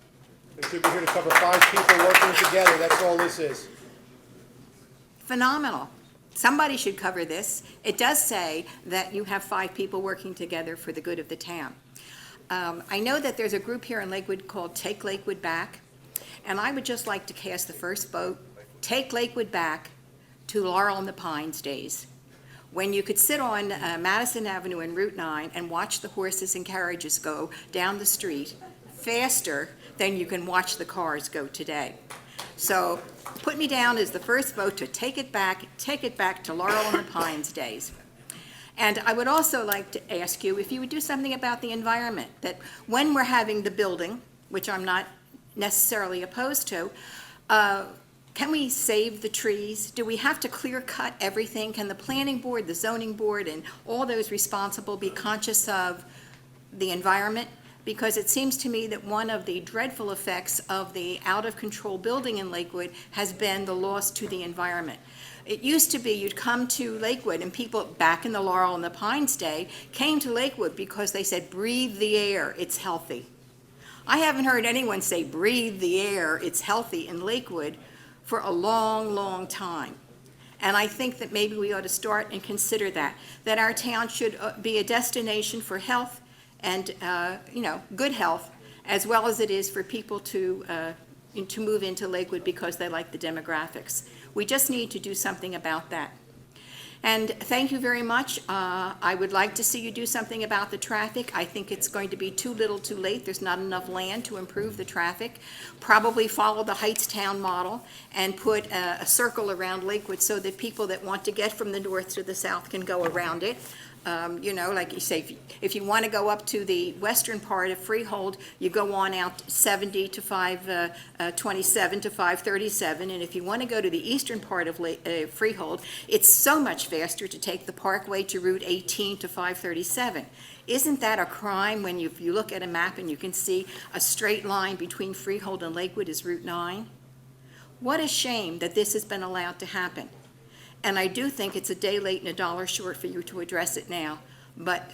They should be here to cover 5 people working together. That's all this is.
Phenomenal. Somebody should cover this. It does say that you have 5 people working together for the good of the town. I know that there's a group here in Lakewood called Take Lakewood Back, and I would just like to cast the first vote, Take Lakewood Back to Laurel and the Pines days, when you could sit on Madison Avenue and Route 9 and watch the horses and carriages go down the street faster than you can watch the cars go today. So put me down as the first vote to take it back to Laurel and the Pines days. And I would also like to ask you if you would do something about the environment, that when we're having the building, which I'm not necessarily opposed to, can we save the trees? Do we have to clear cut everything? Can the planning board, the zoning board, and all those responsible be conscious of the environment? Because it seems to me that one of the dreadful effects of the out-of-control building in Lakewood has been the loss to the environment. It used to be you'd come to Lakewood, and people back in the Laurel and the Pines day came to Lakewood because they said, breathe the air, it's healthy. I haven't heard anyone say, breathe the air, it's healthy in Lakewood for a long, long time. And I think that maybe we ought to start and consider that our town should be a destination for health and, good health, as well as it is for people to move into Lakewood because they like the demographics. We just need to do something about that. And thank you very much. I would like to see you do something about the traffic. I think it's going to be too little too late. There's not enough land to improve the traffic. Probably follow the Heightstown model and put a circle around Lakewood so that people that want to get from the north to the south can go around it. You know, like you say, if you want to go up to the western part of Freehold, you go on out 70 to 527 to 537, and if you want to go to the eastern part of Freehold, it's so much faster to take the Parkway to Route 18 to 537. Isn't that a crime when if you look at a map and you can see a straight line between Freehold and Lakewood is Route 9? What a shame that this has been allowed to happen. And I do think it's a day late and a dollar short for you to address it now, but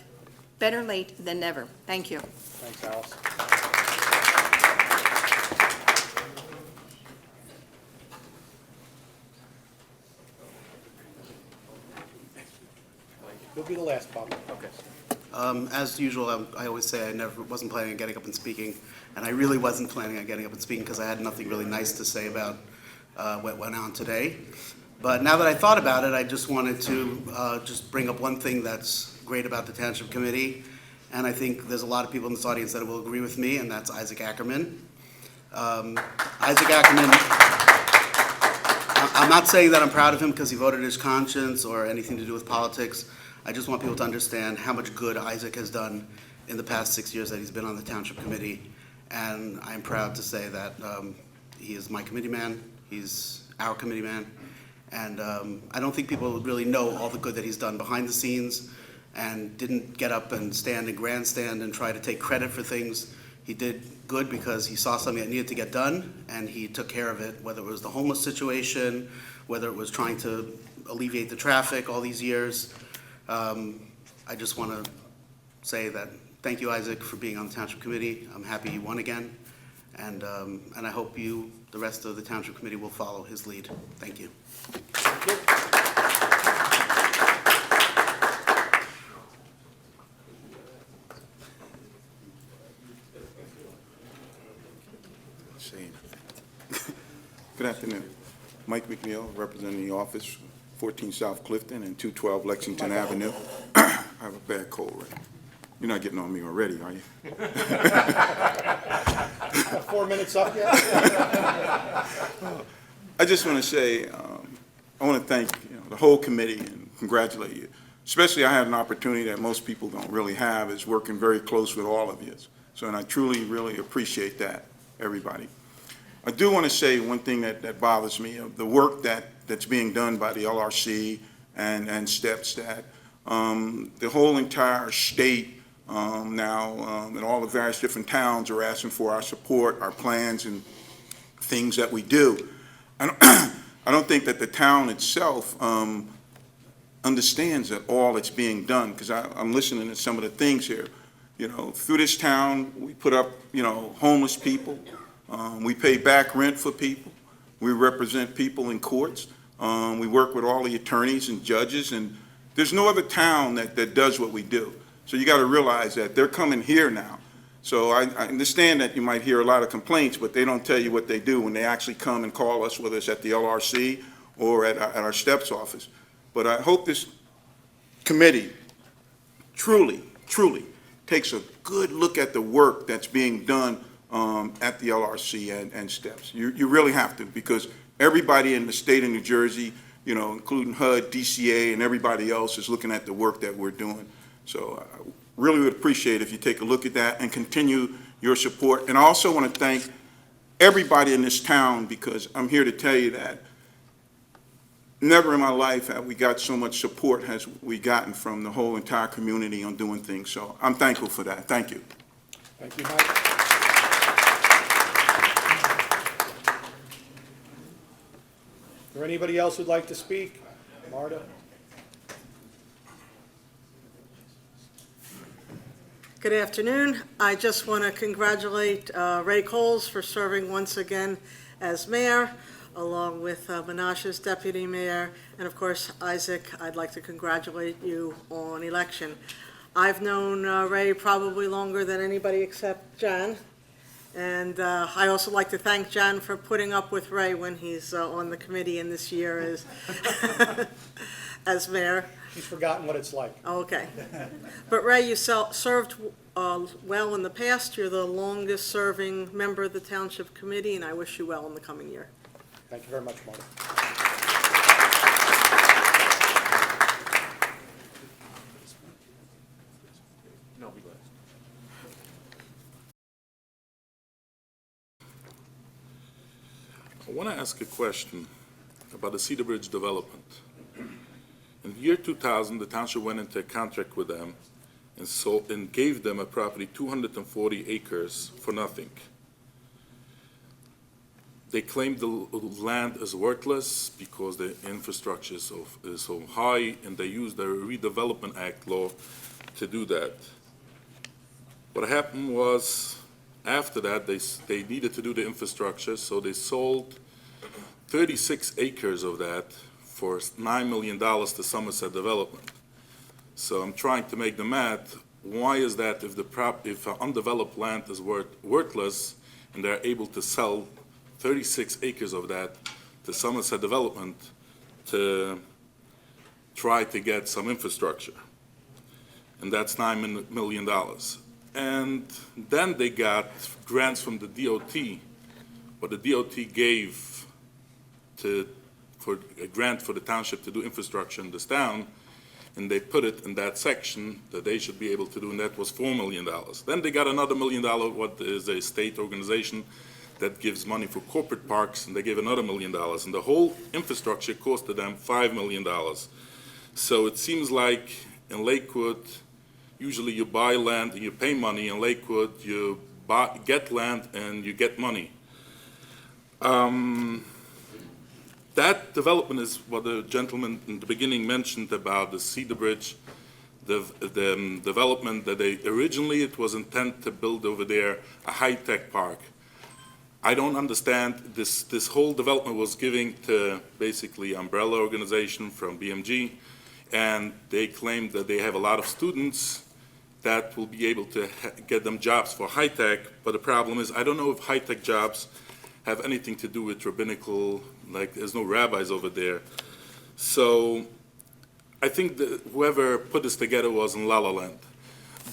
better late than never. Thank you.
Thanks, Alice. You'll be the last, Bob.
Okay.
As usual, I always say I wasn't planning on getting up and speaking, and I really wasn't planning on getting up and speaking because I had nothing really nice to say about what went on today. But now that I thought about it, I just wanted to just bring up one thing that's great about the Township Committee, and I think there's a lot of people in this audience that will agree with me, and that's Isaac Ackerman. Isaac Ackerman, I'm not saying that I'm proud of him because he voted his conscience or anything to do with politics. I just want people to understand how much good Isaac has done in the past 6 years that he's been on the Township Committee, and I'm proud to say that he is my committee man, he's our committee man, and I don't think people really know all the good that he's done behind the scenes and didn't get up and stand and grandstand and try to take credit for things. He did good because he saw something that needed to get done, and he took care of it, whether it was the homeless situation, whether it was trying to alleviate the traffic all these years. I just want to say that thank you, Isaac, for being on the Township Committee. I'm happy you won again, and I hope the rest of the Township Committee will follow his lead. Thank you.
Thank you.
Good afternoon. Mike McNeil, representing the office, 14 South Clifton and 212 Lexington Avenue. I have a bad cold, right? You're not getting on me already, are you?
4 minutes up yet?
I just want to say, I want to thank the whole committee and congratulate you. Especially I had an opportunity that most people don't really have, is working very close with all of you. So, and I truly, really appreciate that, everybody. I do want to say one thing that bothers me, the work that's being done by the LRC and STEPS, that the whole entire state now and all the various different towns are asking for our support, our plans, and things that we do. I don't think that the town itself understands that all that's being done, because I'm listening to some of the things here. You know, through this town, we put up, homeless people. We pay back rent for people. We represent people in courts. We work with all the attorneys and judges, and there's no other town that does what we do. So you got to realize that they're coming here now. So I understand that you might hear a lot of complaints, but they don't tell you what they do when they actually come and call us, whether it's at the LRC or at our STEPS office. But I hope this committee truly, truly takes a good look at the work that's being done at the LRC and STEPS. You really have to, because everybody in the state of New Jersey, including HUD, DCA, and everybody else is looking at the work that we're doing. So I really would appreciate if you take a look at that and continue your support. And I also want to thank everybody in this town, because I'm here to tell you that never in my life have we got so much support as we gotten from the whole entire community on doing things. So I'm thankful for that. Thank you.
Thank you, Mike. Is there anybody else who'd like to speak? Marta?
Good afternoon. I just want to congratulate Ray Coles for serving once again as mayor, along with Menashe's deputy mayor, and of course, Isaac, I'd like to congratulate you on election. I've known Ray probably longer than anybody except Jan, and I also like to thank Jan for putting up with Ray when he's on the committee and this year as, as mayor.
She's forgotten what it's like.
Okay. But Ray, you served well in the past. You're the longest serving member of the Township Committee, and I wish you well in the coming year.
Thank you very much, Marta.
I want to ask a question about the Cedar Bridge development. In the year 2000, the township went into a contract with them and gave them a property, 240 acres, for nothing. They claimed the land is worthless because the infrastructure is so high, and they used the Redevelopment Act law to do that. What happened was, after that, they needed to do the infrastructure, so they sold 36 acres of that for $9 million to Somerset Development. So I'm trying to make the math. Why is that if undeveloped land is worthless and they're able to sell 36 acres of that to Somerset Development to try to get some infrastructure? And that's $9 million. And then they got grants from the DOT, what the DOT gave for a grant for the township to do infrastructure in this town, and they put it in that section that they should be able to do, and that was $4 million. Then they got another $1 million, what is a state organization that gives money for corporate parks, and they gave another $1 million, and the whole infrastructure costed them $5 million. So it seems like in Lakewood, usually you buy land and you pay money. In Lakewood, you get land and you get money. That development is what the gentleman in the beginning mentioned about the Cedar Bridge, the development that originally it was intended to build over there a high-tech park. I don't understand, this whole development was given to basically umbrella organization from BMG, and they claim that they have a lot of students that will be able to get them jobs for high-tech, but the problem is I don't know if high-tech jobs have anything to do with rabbinical, like there's no rabbis over there. So I think that whoever put this together was in La La Land.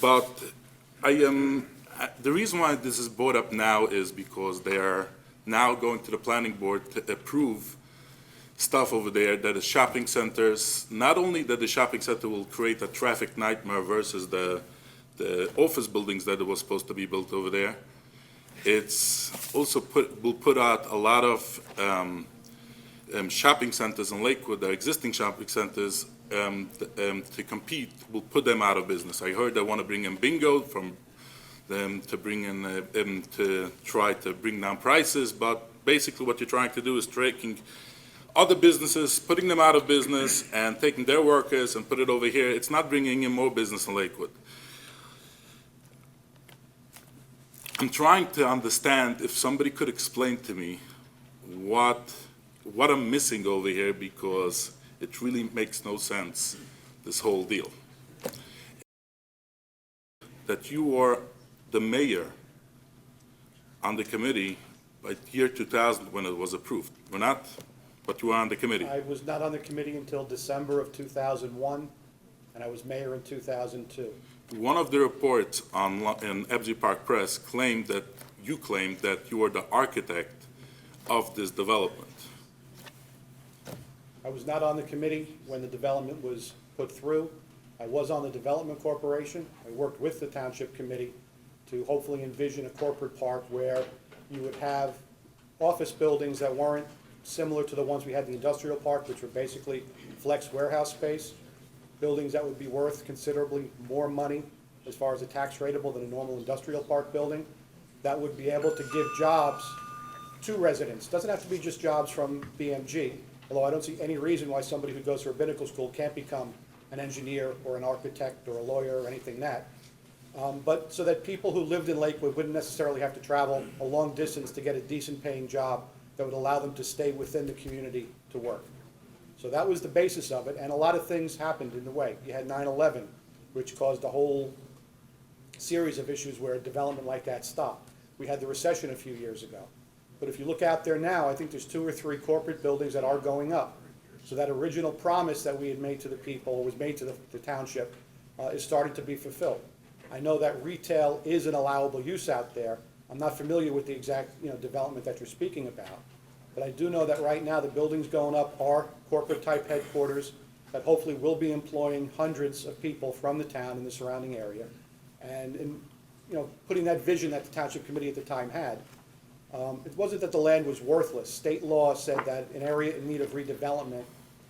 But the reason why this is brought up now is because they are now going to the planning board to approve stuff over there that is shopping centers. Not only that the shopping center will create a traffic nightmare versus the office buildings that was supposed to be built over there, it's also will put out a lot of shopping centers in Lakewood, the existing shopping centers, to compete, will put them out of business. I heard they want to bring in bingo from them to bring in, to try to bring down prices, but basically what you're trying to do is taking other businesses, putting them out of business, and taking their workers and put it over here. It's not bringing in more business in Lakewood. I'm trying to understand if somebody could explain to me what I'm missing over here, because it really makes no sense, this whole deal. That you are the mayor on the committee by year 2000 when it was approved. We're not, but you were on the committee.
I was not on the committee until December of 2001, and I was mayor in 2002.
One of the reports in Ebsy Park Press claimed that you were the architect of this development.
I was not on the committee when the development was put through. I was on the Development Corporation. I worked with the Township Committee to hopefully envision a corporate park where you would have office buildings that weren't similar to the ones we had in the industrial park, which were basically flex warehouse space, buildings that would be worth considerably more money as far as a tax rateable than a normal industrial park building, that would be able to give jobs to residents. Doesn't have to be just jobs from BMG, although I don't see any reason why somebody who goes to rabbinical school can't become an engineer or an architect or a lawyer or anything that. But so that people who lived in Lakewood wouldn't necessarily have to travel a long distance to get a decent paying job that would allow them to stay within the community to work. So that was the basis of it, and a lot of things happened in the way. You had 9/11, which caused a whole series of issues where a development like that stopped. We had the recession a few years ago. But if you look out there now, I think there's 2 or 3 corporate buildings that are going up. So that original promise that we had made to the people, or was made to the township, is starting to be fulfilled. I know that retail is an allowable use out there. I'm not familiar with the exact development that you're speaking about. But I do know that right now the buildings going up are corporate-type headquarters that hopefully will be employing hundreds of people from the town and the surrounding area. And in putting that vision that the Township Committee at the time had, It wasn't that the land was worthless. State law said that an area in need of redevelopment,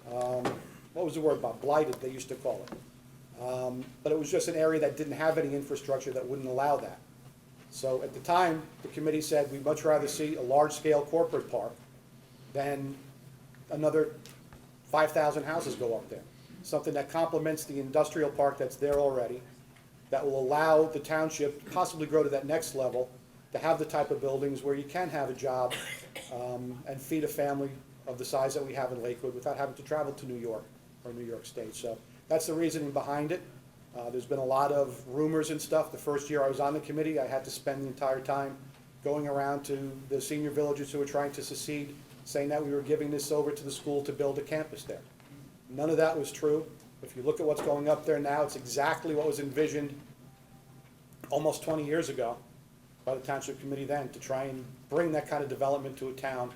what was the word, Bob? Blighted, they used to call it. But it was just an area that didn't have any infrastructure that wouldn't allow that. So at the time, the committee said we'd much rather see a large-scale corporate park than another 5,000 houses go up there. Something that complements the industrial park that's there already, that will allow the township to possibly grow to that next level, to have the type of buildings where you can have a job and feed a family of the size that we have in Lakewood without having to travel to New York or New York State. So that's the reasoning behind it. There's been a lot of rumors and stuff. The first year I was on the committee, I had to spend the entire time going around to the senior villages who were trying to secede, saying that we were giving this over to the school to build a campus there. None of that was true. If you look at what's going up there now, it's exactly what was envisioned almost 20 years ago by the Township Committee then, to try and bring that kind of development to a town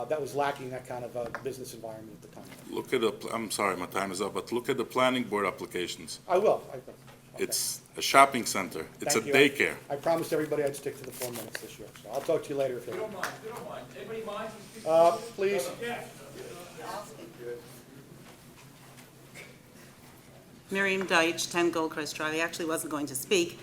that was lacking that kind of a business environment at the time.
Look at I'm sorry, my time is up, but look at the planning board applications.
I will. Okay.
It's a shopping center. It's
Thank
a
you.
daycare.
I promised everybody I'd stick to the 4 minutes this year, so I'll talk to you later if you don't mind.
You don't mind. Anybody mind?
Please.
Yeah.
Miriam Deitch, 10 Goldcrest Drive. I actually wasn't going to speak,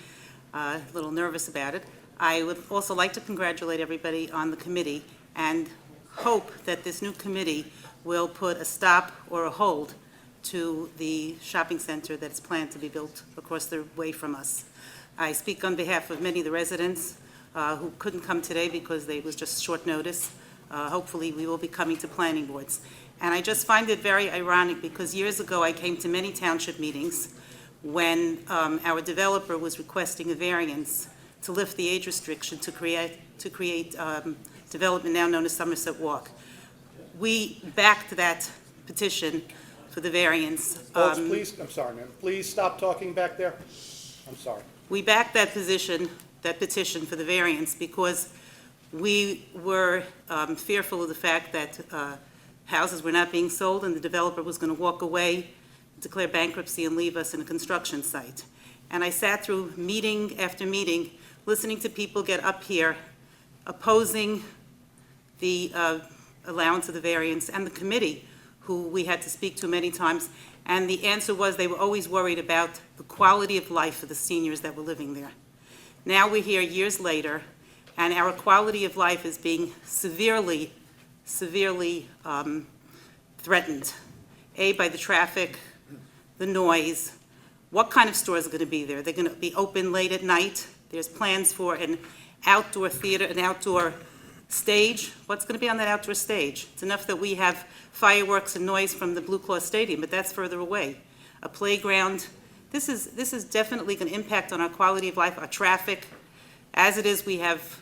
a little nervous about it. I would also like to congratulate everybody on the committee and hope that this new committee will put a stop or a hold to the shopping center that's planned to be built across the way from us. I speak on behalf of many of the residents who couldn't come today because it was just short notice. Hopefully, we will be coming to planning boards. And I just find it very ironic because years ago I came to many township meetings when our developer was requesting a variance to lift the age restriction to create development now known as Somerset Walk. We backed that petition for the variance.
Folks, please, I'm sorry, ma'am. Please stop talking back there. I'm sorry.
We backed that petition for the variance because we were fearful of the fact that houses were not being sold and the developer was going to walk away, declare bankruptcy, and leave us in a construction site. And I sat through meeting after meeting, listening to people get up here opposing the allowance of the variance, and the committee, who we had to speak to many times, and the answer was they were always worried about the quality of life for the seniors that were living there. Now we're here years later, and our quality of life is being severely threatened. A, by the traffic, the noise. What kind of stores are going to be there? They're going to be open late at night. There's plans for an outdoor theater, an outdoor stage. What's going to be on that outdoor stage? It's enough that we have fireworks and noise from the Blue Cross Stadium, but that's further away. A playground. This is definitely going to impact on our quality of life, our traffic. As it is, we have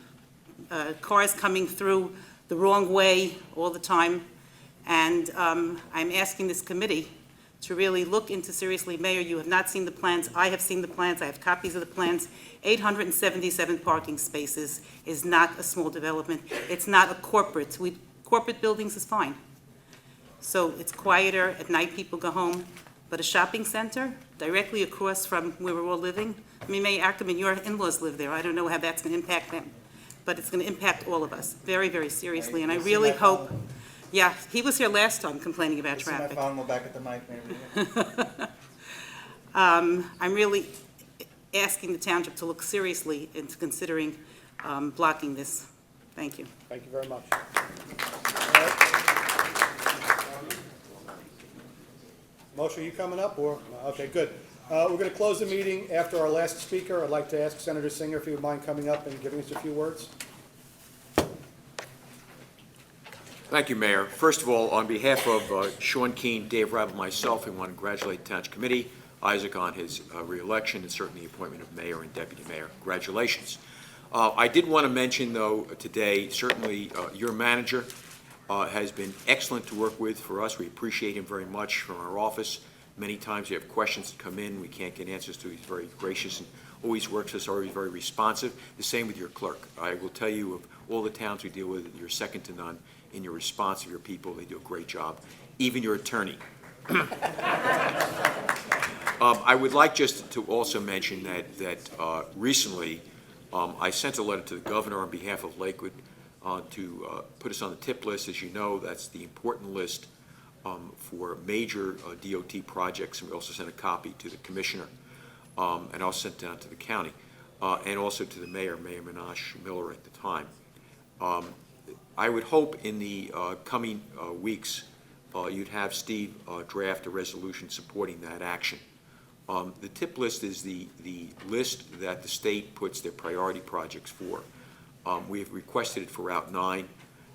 cars coming through the wrong way all the time. And I'm asking this committee to really look into seriously. Mayor, you have not seen the plans. I have seen the plans. I have copies of the plans. 877 parking spaces is not a small development. It's not a corporate. Corporate buildings is fine. So it's quieter. At night, people go home. But a shopping center directly across from where we're all living, I mean, Mayor Ackerman, your in-laws live there. I don't know how that's going to impact them. But it's going to impact all of us very, very seriously. And I really hope, yeah, he was here last time complaining about traffic.
We'll back at the mic, maybe.
I'm really asking the township to look seriously into considering blocking this. Thank you.
Thank you very much. Moshe, are you coming up, or? Okay, good. We're going to close the meeting after our last speaker. I'd like to ask Senator Singer if he would mind coming up and giving us a few words.
Thank you, Mayor. First of all, on behalf of Sean Keane, Dave Rabb, and myself, we want to congratulate the Township Committee, Isaac on his reelection, and certainly the appointment of Mayor and Deputy Mayor. Congratulations. I did want to mention, though, today, certainly your manager has been excellent to work with for us. We appreciate him very much from our office. Many times we have questions that come in we can't get answers to. He's very gracious and always works with us, always very responsive. The same with your clerk. I will tell you, of all the towns we deal with, you're second to none in your response to your people. They do a great job. Even your attorney. I would like just to also mention that recently I sent a letter to the governor on behalf of Lakewood to put us on the tip list. As you know, that's the important list for major DOT projects, and we also sent a copy to the commissioner, and also sent down to the county, and also to the mayor, Mayor Minash Miller at the time. I would hope in the coming weeks you'd have Steve draft a resolution supporting that action. The tip list is the list that the state puts their priority projects for. We have requested it for Route 9.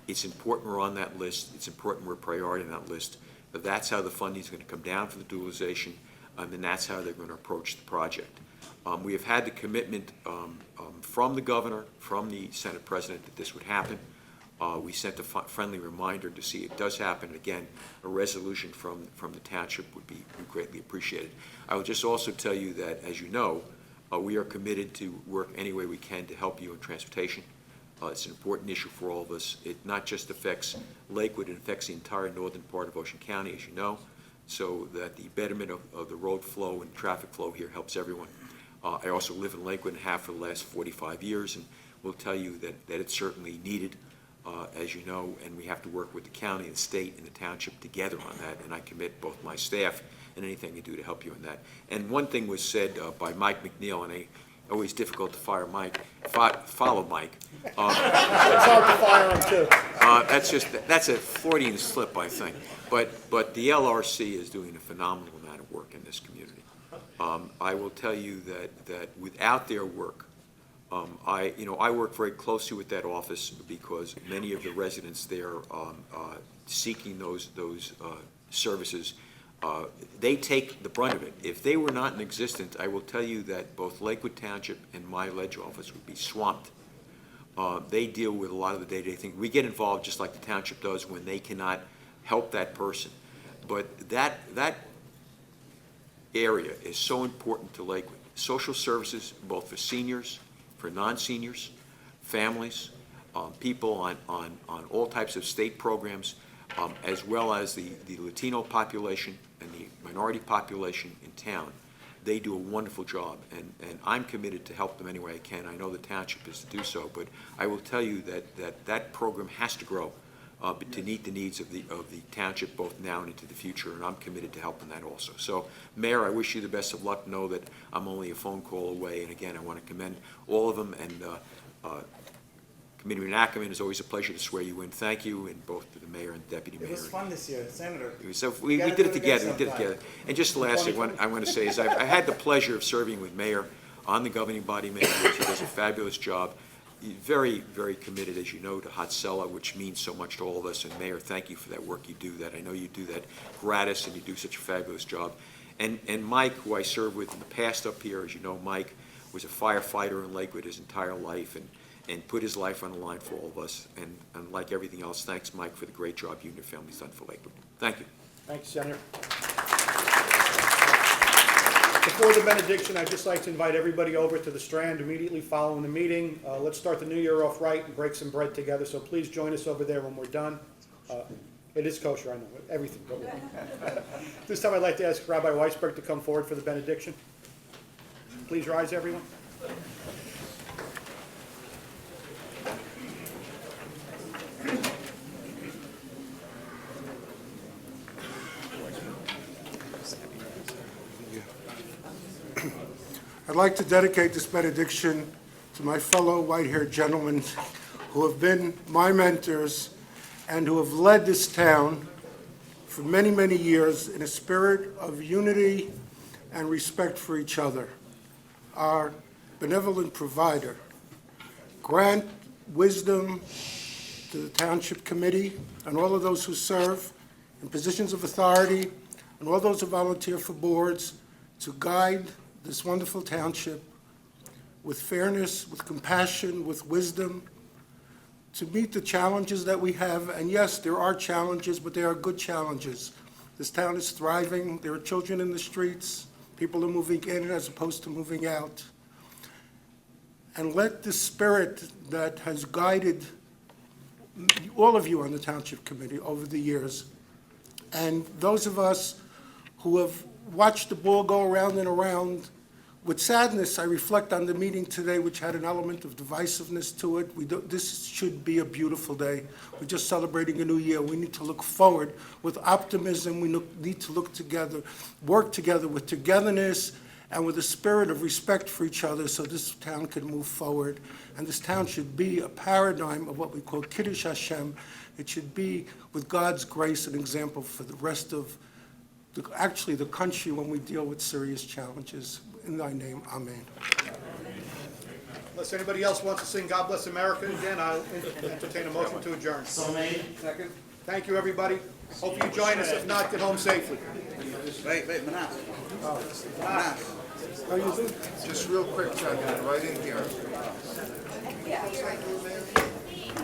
It's important we're on that list. It's important we're a priority on that list. But that's how the funding is going to come down for the dualization, and that's how they're going to approach the project. We have had the commitment from the governor, from the Senate president, that this would happen. We sent a friendly reminder to see it does happen. Again, a resolution from the township would be greatly appreciated. I will just also tell you that, as you know, we are committed to work any way we can to help you in transportation. It's an important issue for all of us. It not just affects Lakewood, it affects the entire northern part of Ocean County, as you know, so that the betterment of the road flow and traffic flow here helps everyone. I also live in Lakewood and have for the last 45 years, and will tell you that it's certainly needed, as you know, and we have to work with the county, the state, and the township together on that, and I commit both my staff and anything I do to help you in that. And one thing was said by Mike McNeil, and always difficult to follow Mike.
It's hard to fire him, too.
That's a Freudian slip, I think. But the LRC is doing a phenomenal amount of work in this community. I will tell you that without their work, I work very closely with that office because many of the residents there seeking those services, they take the brunt of it. If they were not in existence, I will tell you that both Lakewood Township and my ledge office would be swamped. They deal with a lot of the day-to-day things. We get involved just like the township does when they cannot help that person. But that area is so important to Lakewood. Social services, both for seniors, for non-seniors, families, people on all types of state programs, as well as the Latino population and the minority population in town. They do a wonderful job, and I'm committed to help them any way I can. I know the township is to do so, but I will tell you that program has to grow to meet the needs of the township both now and into the future, and I'm committed to helping that also. So, Mayor, I wish you the best of luck. Know that I'm only a phone call away, and again, I want to commend all of them, and Committeeman Ackerman, it's always a pleasure to swear you in. Thank you, and both to the mayor and deputy mayor.
It was fun this year, Senator.
So we did it together. And just lastly, what I want to say is I had the pleasure of serving with Mayor on the governing body many years. He does a fabulous job. Very, very committed, as you know, to Hatsela, which means so much to all of us. And Mayor, thank you for that work you do. That I know you do that gratis, and you do such a fabulous job. And Mike, who I served with in the past up here, as you know, Mike was a firefighter in Lakewood his entire life, and put his life on the line for all of us. And like everything else, thanks, Mike, for the great job you and your family's done for Lakewood. Thank you.
Thank you, Senator. Before the benediction, I'd just like to invite everybody over to the Strand immediately following the meeting. Let's start the new year off right and break some bread together, so please join us over there when we're done. It is kosher, I know, everything. This time I'd like to ask Rabbi Weisberg to come forward for the benediction. Please rise, everyone.
I'd like to dedicate this benediction to my fellow white-haired gentlemen who have been my mentors and who have led this town for many, many years in a spirit of unity and respect for each other. Our benevolent provider, grant wisdom to the Township Committee and all of those who serve in positions of authority and all those who volunteer for boards to guide this wonderful township with fairness, with compassion, with wisdom, to meet the challenges that we have. And yes, there are challenges, but they are good challenges. This town is thriving. There are children in the streets. People are moving in as opposed to moving out. And let the spirit that has guided all of you on the Township Committee over the years, and those of us who have watched the ball go around and around With sadness, I reflect on the meeting today, which had an element of divisiveness to it. This should be a beautiful day. We're just celebrating a new year. We need to look forward with optimism. We need to look together, work together with togetherness and with a spirit of respect for each other so this town can move forward. And this town should be a paradigm of what we call Kiddush Hashem. It should be, with God's grace, an example for the rest of actually the country when we deal with serious challenges. In thy name, amen.
Unless anybody else wants to sing God Bless America again, I'll entertain a motion to adjourn.
So made.
Second. Thank you, everybody. Hope you join us. If not, get home safely.
Wait, Manas.
How you doing?
Just real quick, Chuck, right in here.